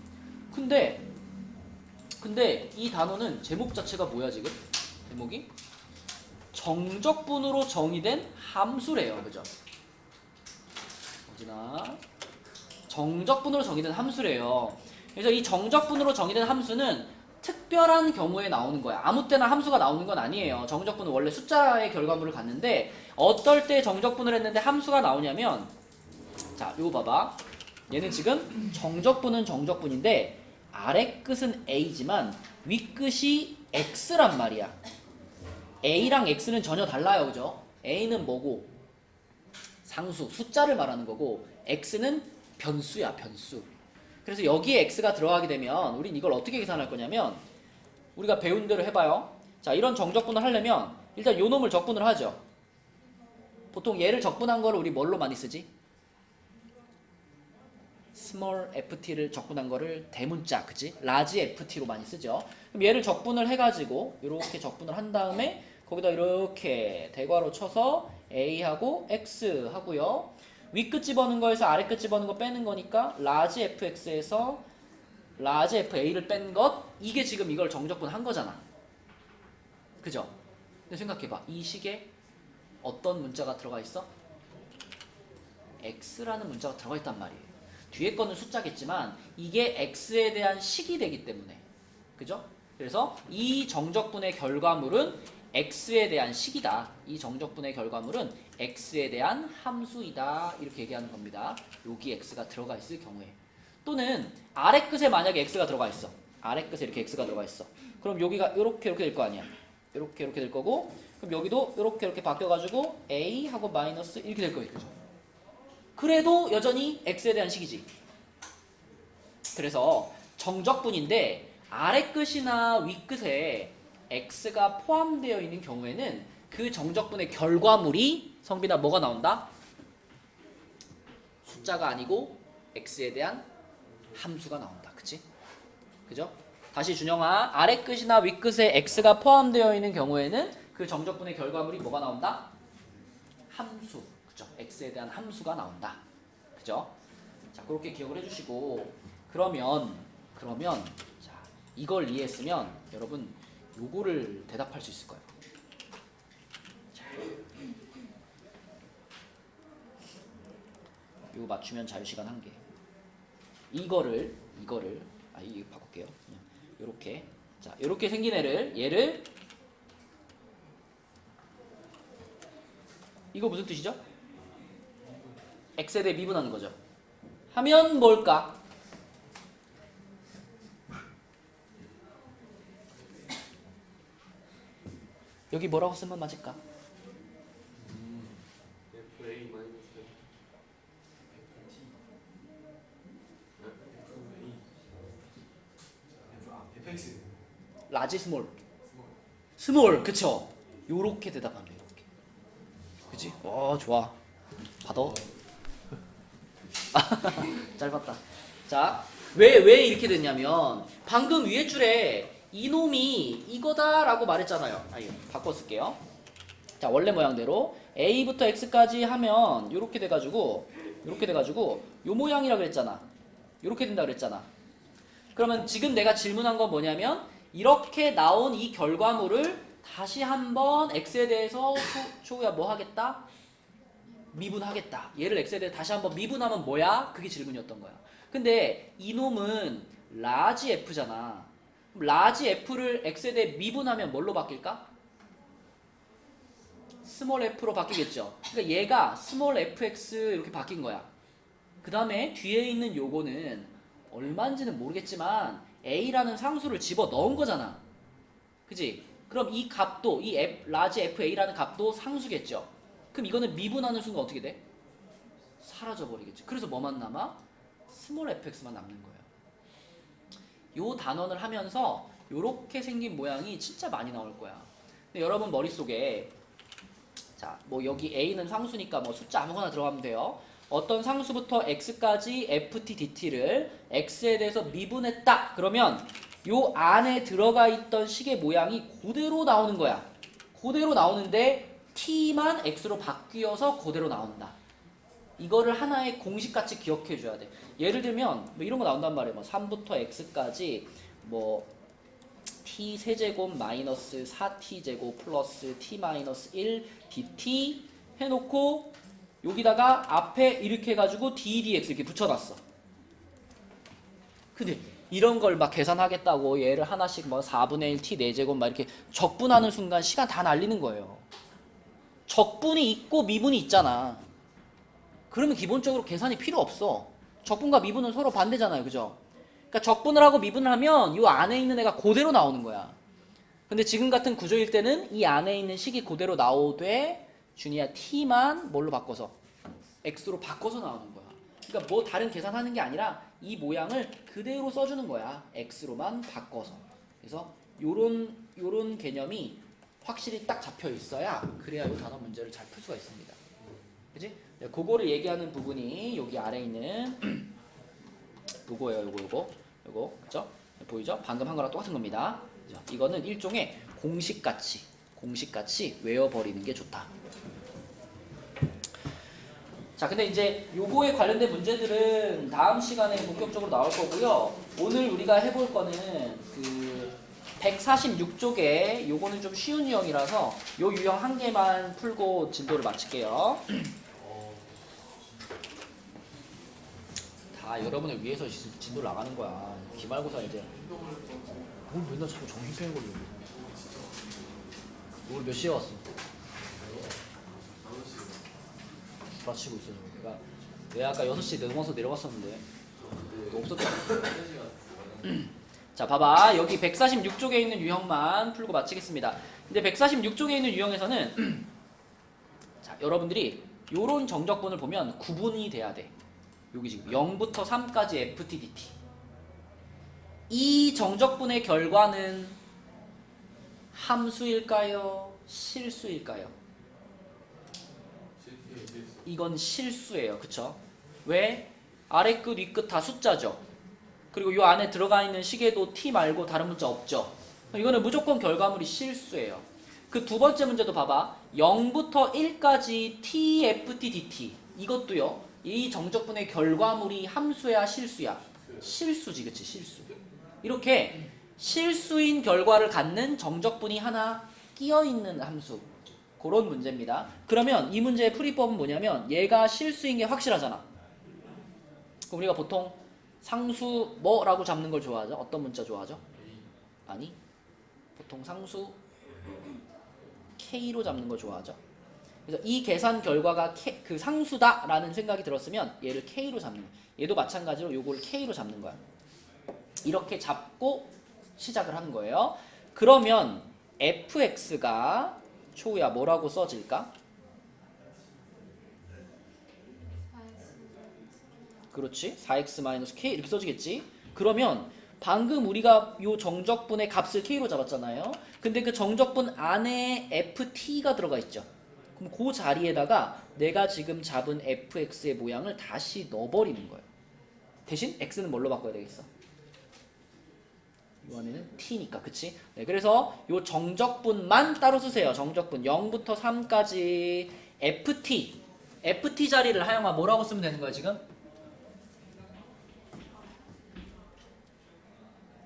근데 이 단어는 제목 자체가 뭐야 지금? 제목이 정적분으로 정의된 함수래요. 그죠? 어디나 정적분으로 정의된 함수래요. 그래서 이 정적분으로 정의된 함수는 특별한 경우에 나오는 거야. 아무 때나 함수가 나오는 건 아니에요. 정적분은 원래 숫자의 결과물을 갖는데 어떨 때 정적분을 했는데 함수가 나오냐면 자, 이거 봐봐. 얘는 지금 정적분은 정적분인데 아래 끝은 a지만 위 끝이 x란 말이야. a랑 x는 전혀 달라요. 그죠? a는 뭐고? 상수, 숫자를 말하는 거고 x는 변수야. 변수. 그래서 여기에 x가 들어가게 되면 우린 이걸 어떻게 계산할 거냐면 우리가 배운 대로 해봐요. 자, 이런 정적분을 하려면 일단 요 놈을 적분을 하죠. 보통 얘를 적분한 거를 우리 뭘로 많이 쓰지? small ft를 적분한 거를 대문자, 그치? large ft로 많이 쓰죠. 그럼 얘를 적분을 해가지고 이렇게 적분을 한 다음에 거기다 이렇게 대괄호 쳐서 a하고 x 하고요. 윗끝 집어넣은 거에서 아래끝 집어넣은 거 빼는 거니까 large fx에서 large fa를 뺀 것, 이게 지금 이걸 정적분 한 거잖아. 그죠? 근데 생각해봐. 이 식에 어떤 문자가 들어가 있어? x라는 문자가 들어가 있단 말이에요. 뒤에 거는 숫자겠지만 이게 x에 대한 식이 되기 때문에 그죠? 그래서 이 정적분의 결과물은 x에 대한 식이다. 이 정적분의 결과물은 x에 대한 함수이다. 이렇게 얘기하는 겁니다. 여기 x가 들어가 있을 경우에. 또는 아래 끝에 만약에 x가 들어가 있어. 아래 끝에 이렇게 x가 들어가 있어. 그럼 여기가 이렇게 될 거 아니야. 이렇게 될 거고, 그럼 여기도 이렇게 바뀌어가지고 a 하고 마이너스 이렇게 될 거예요. 그죠? 그래도 여전히 x에 대한 식이지. 그래서 정적분인데 아래 끝이나 위 끝에 x가 포함되어 있는 경우에는 그 정적분의 결과물이 성빈아 뭐가 나온다? 숫자가 아니고 x에 대한 함수가 나온다. 그치? 그죠? 다시 준영아, 아래 끝이나 위 끝에 x가 포함되어 있는 경우에는 그 정적분의 결과물이 뭐가 나온다? 함수. 그죠? x에 대한 함수가 나온다. 그죠? 자, 그렇게 기억을 해주시고, 그러면 자, 이걸 이해했으면 여러분 요거를 대답할 수 있을 거예요. 자, 요거 맞추면 자유시간 1개. 이거를 이거 바꿀게요. 그냥 요렇게. 자, 요렇게 생긴 얘를 이거 무슨 뜻이죠? x에 대해 미분하는 거죠. 하면 뭘까? 여기 뭐라고 쓰면 맞을까? FA 마이너스 FX 라지 스몰 그쵸? 요렇게 대답하면 돼요. 요렇게. 그치? 좋아. 받아. 짧았다. 자, 왜 이렇게 됐냐면 방금 위에 줄에 이놈이 이거다라고 말했잖아요. 바꿔 쓸게요. 자, 원래 모양대로 a부터 x까지 하면 요렇게 돼가지고 요 모양이라 그랬잖아. 요렇게 된다 그랬잖아. 그러면 지금 내가 질문한 건 뭐냐면 이렇게 나온 이 결과물을 다시 한번 x에 대해서 초우야 뭐 하겠다? 미분하겠다. 얘를 x에 대해 다시 한번 미분하면 뭐야? 그게 질문이었던 거야. 근데 이놈은 라지 f잖아. 그럼 라지 f를 x에 대해 미분하면 뭘로 바뀔까? 스몰 f로 바뀌겠죠. 그러니까 얘가 스몰 fx 이렇게 바뀐 거야. 그 다음에 뒤에 있는 요거는 얼마인지는 모르겠지만 a라는 상수를 집어 넣은 거잖아. 그지? 그럼 이 값도 라지 fa라는 값도 상수겠죠. 그럼 이거는 미분하는 순간 어떻게 돼? 사라져버리겠지. 그래서 뭐만 남아? 스몰 fx만 남는 거예요. 요 단원을 하면서 요렇게 생긴 모양이 진짜 많이 나올 거야. 근데 여러분 머릿속에 자, 뭐 여기 a는 상수니까 뭐 숫자 아무거나 들어가면 돼요. 어떤 상수부터 x까지 ft dt를 x에 대해서 미분했다. 그러면 요 안에 들어가 있던 식의 모양이 그대로 나오는 거야. 그대로 나오는데 t만 x로 바뀌어서 그대로 나온다. 이거를 하나의 공식같이 기억해 줘야 돼. 예를 들면 뭐 이런 거 나온단 말이에요. 뭐 3부터 x까지 뭐 t 세제곱 마이너스 4t 제곱 플러스 t 마이너스 1 dt 해놓고 여기다가 앞에 이렇게 해가지고 ddx 이렇게 붙여놨어. 근데 이런 걸 막 계산하겠다고 얘를 하나씩 뭐 4분의 1 t 4제곱 막 이렇게 적분하는 순간 시간 다 날리는 거예요. 적분이 있고 미분이 있잖아. 그러면 기본적으로 계산이 필요 없어. 적분과 미분은 서로 반대잖아요. 그죠? 그러니까 적분을 하고 미분을 하면 이 안에 있는 애가 그대로 나오는 거야. 근데 지금 같은 구조일 때는 이 안에 있는 식이 그대로 나오되 준이야 t만 뭘로 바꿔서? x로 바꿔서 나오는 거야. 그러니까 뭐 다른 계산하는 게 아니라 이 모양을 그대로 써주는 거야. x로만 바꿔서. 그래서 요런 개념이 확실히 딱 잡혀 있어야 그래야 이 단어 문제를 잘 풀 수가 있습니다. 그지? 네, 그거를 얘기하는 부분이 여기 아래 있는 요거예요. 요거 그죠? 보이죠? 방금 한 거랑 똑같은 겁니다. 그죠? 이거는 일종의 공식같이 외워버리는 게 좋다. 자, 근데 이제 요거에 관련된 문제들은 다음 시간에 본격적으로 나올 거고요. 오늘 우리가 해볼 거는 그 146쪽에 요거는 좀 쉬운 유형이라서 요 유형 한 개만 풀고 진도를 마칠게요. 아 여러분을 위해서 진도 나가는 거야. 기말고사 이제. 뭘 맨날 자꾸 정신승리 걸려. 오늘 몇 시에 왔어? 부라치고 있어 지금. 그러니까 내가 아까 6시에 넘어서 내려갔었는데 너 없었잖아. 자 봐봐 여기 146쪽에 있는 유형만 풀고 마치겠습니다. 근데 146쪽에 있는 유형에서는 자 여러분들이 요런 정적분을 보면 구분이 돼야 돼. 여기 지금 0부터 3까지 FT, DT. 이 정적분의 결과는 함수일까요? 실수일까요? 이건 실수예요. 그쵸? 왜? 아래 끝, 위 끝 다 숫자죠. 그리고 요 안에 들어가 있는 식에도 t 말고 다른 문자 없죠. 이거는 무조건 결과물이 실수예요. 그 두 번째 문제도 봐봐. 0부터 1까지 t, ft, dt. 이것도요. 이 정적분의 결과물이 함수야, 실수야? 실수지, 그치? 실수. 이렇게 실수인 결과를 갖는 정적분이 하나 끼어있는 함수. 그런 문제입니다. 그러면 이 문제의 풀이법은 뭐냐면 얘가 실수인 게 확실하잖아. 그럼 우리가 보통 상수 뭐라고 잡는 걸 좋아하죠? 어떤 문자 좋아하죠? 아니 보통 상수 K로 잡는 걸 좋아하죠. 그래서 이 계산 결과가 그 상수다라는 생각이 들었으면 얘를 K로 잡는 거야. 얘도 마찬가지로 요걸 K로 잡는 거야. 이렇게 잡고 시작을 하는 거예요. 그러면 fx가 초우야 뭐라고 써질까? 그렇지. 4x-k 이렇게 써지겠지. 그러면 방금 우리가 요 정적분의 값을 k로 잡았잖아요. 근데 그 정적분 안에 ft가 들어가 있죠. 그럼 그 자리에다가 내가 지금 잡은 fx의 모양을 다시 넣어버리는 거예요. 대신 x는 뭘로 바꿔야 되겠어? 이 안에는 t니까, 그치? 네, 그래서 요 정적분만 따로 쓰세요. 정적분 0부터 3까지 ft 자리를 하영아 뭐라고 쓰면 되는 거야 지금?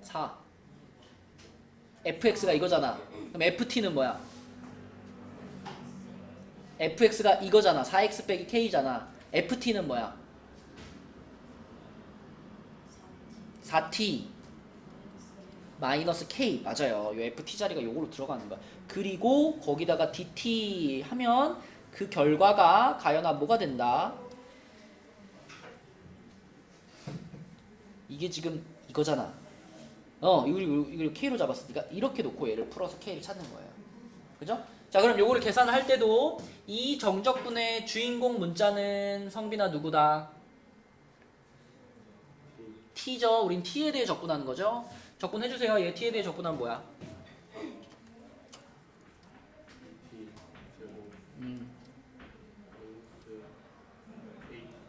4 fx가 이거잖아. 그럼 ft는 뭐야? fx가 이거잖아. 4x 빼기 k잖아. ft는 뭐야? 4t 마이너스 k. 맞아요. 이 ft 자리가 요걸로 들어가는 거야. 그리고 거기다가 dt 하면 그 결과가 가연아 뭐가 된다? 이게 지금 이거잖아. 이걸 k로 잡았으니까 이렇게 놓고 얘를 풀어서 k를 찾는 거예요. 그죠? 자, 그럼 요거를 계산할 때도 이 정적분의 주인공 문자는 성빈아 누구다? t죠. 우린 t에 대해 적분하는 거죠. 적분해주세요. 얘 t에 대해 적분하면 뭐야?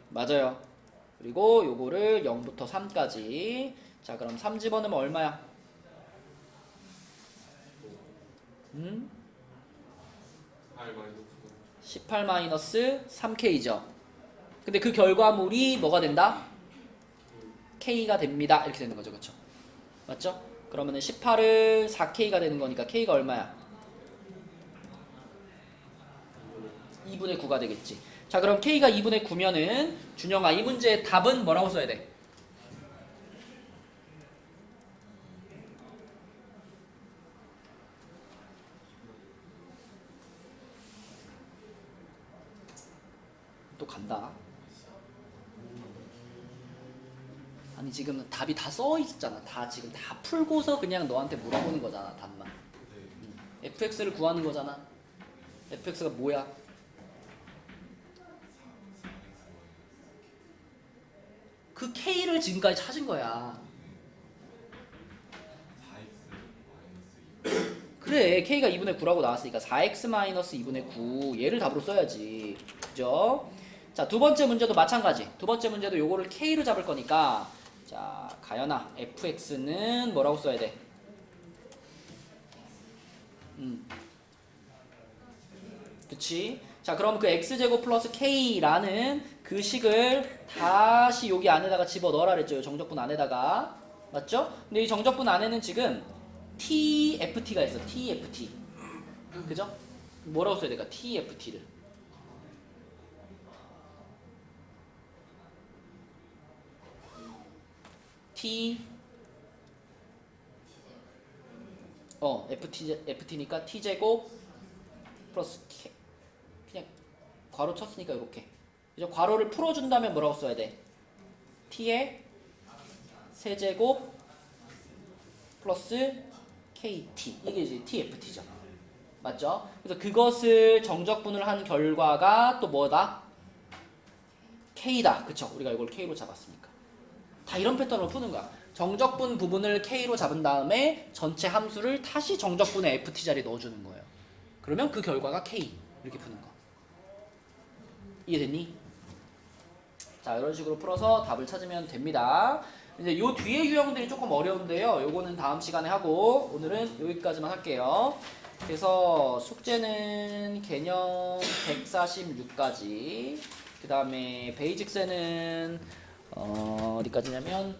맞아요. 그리고 요거를 0부터 3까지. 자, 그럼 3 집어넣으면 얼마야? 18-3k죠. 근데 그 결과물이 뭐가 된다? k가 됩니다. 이렇게 되는 거죠. 그쵸? 맞죠? 그러면은 18은 4k가 되는 거니까 k가 얼마야? 2분의 9가 되겠지. 자, 그럼 k가 2분의 9면은 준영아 이 문제의 답은 뭐라고 써야 돼? 또 간다. 아니 지금 답이 다 써 있잖아. 다 지금 다 풀고서 그냥 너한테 물어보는 거잖아. 답만. fx를 구하는 거잖아. fx가 뭐야? 그 k를 지금까지 찾은 거야. 그래, k가 2분의 9라고 나왔으니까 4x-2분의 9 얘를 답으로 써야지. 그죠? 자, 두 번째 문제도 마찬가지. 두 번째 문제도 요거를 k로 잡을 거니까 자, 가연아 fx는 뭐라고 써야 돼? 그치? 자, 그럼 그 x제곱 플러스 k라는 그 식을 다시 여기 안에다가 집어넣으라 그랬죠. 정적분 안에다가. 맞죠? 근데 이 정적분 안에는 지금 tft가 있어. tft. 그죠? 뭐라고 써야 될까? tft를. t ft니까 t제곱 플러스 k, 그냥 괄호 쳤으니까 이렇게. 이제 괄호를 풀어준다면 뭐라고 써야 돼? t의 세제곱 플러스 kt, 이게 이제 tft죠. 맞죠? 그래서 그것을 정적분을 한 결과가 또 뭐다? k다. 그쵸? 우리가 이걸 k로 잡았으니까. 다 이런 패턴으로 푸는 거야. 정적분 부분을 k로 잡은 다음에 전체 함수를 다시 정적분의 ft 자리에 넣어주는 거예요. 그러면 그 결과가 k. 이렇게 푸는 거. 이해됐니? 자, 이런 식으로 풀어서 답을 찾으면 됩니다. 이제 요 뒤에 유형들이 조금 어려운데요. 요거는 다음 시간에 하고 오늘은 여기까지만 할게요. 그래서 숙제는 개념 146까지, 그 다음에 베이직세는 어디까지냐면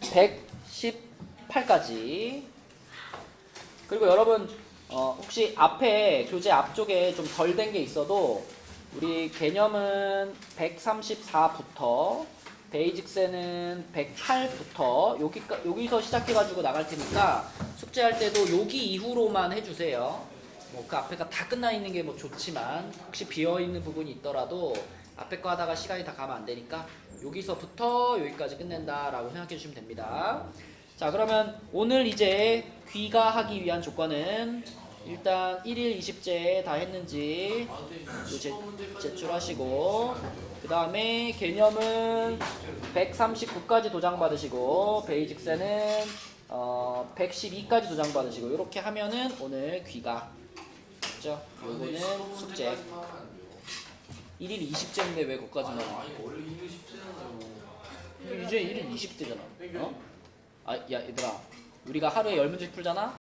118까지. 그리고 여러분 혹시 앞에 교재 앞쪽에 좀 덜 된 게 있어도 우리 개념은 134부터 베이직세는 108부터 여기서 시작해가지고 나갈 테니까 숙제할 때도 여기 이후로만 해주세요. 뭐 그 앞에가 다 끝나 있는 게 뭐 좋지만 혹시 비어 있는 부분이 있더라도 앞에 거 하다가 시간이 다 가면 안 되니까 여기서부터 여기까지 끝낸다라고 생각해 주시면 됩니다. 자, 그러면 오늘 이제 귀가하기 위한 조건은 일단 1일 20제 다 했는지 제출하시고, 그 다음에 개념은 139까지 도장받으시고 베이직세는 112까지 도장받으시고, 이렇게 하면은 오늘 귀가 맞죠? 요거는 숙제. 1일 20제인데 왜 거기까지만? 아니 원래 2일 10제잖아요. 이제 1일 20대잖아. 야 얘들아, 우리가 하루에 10문제 풀잖아?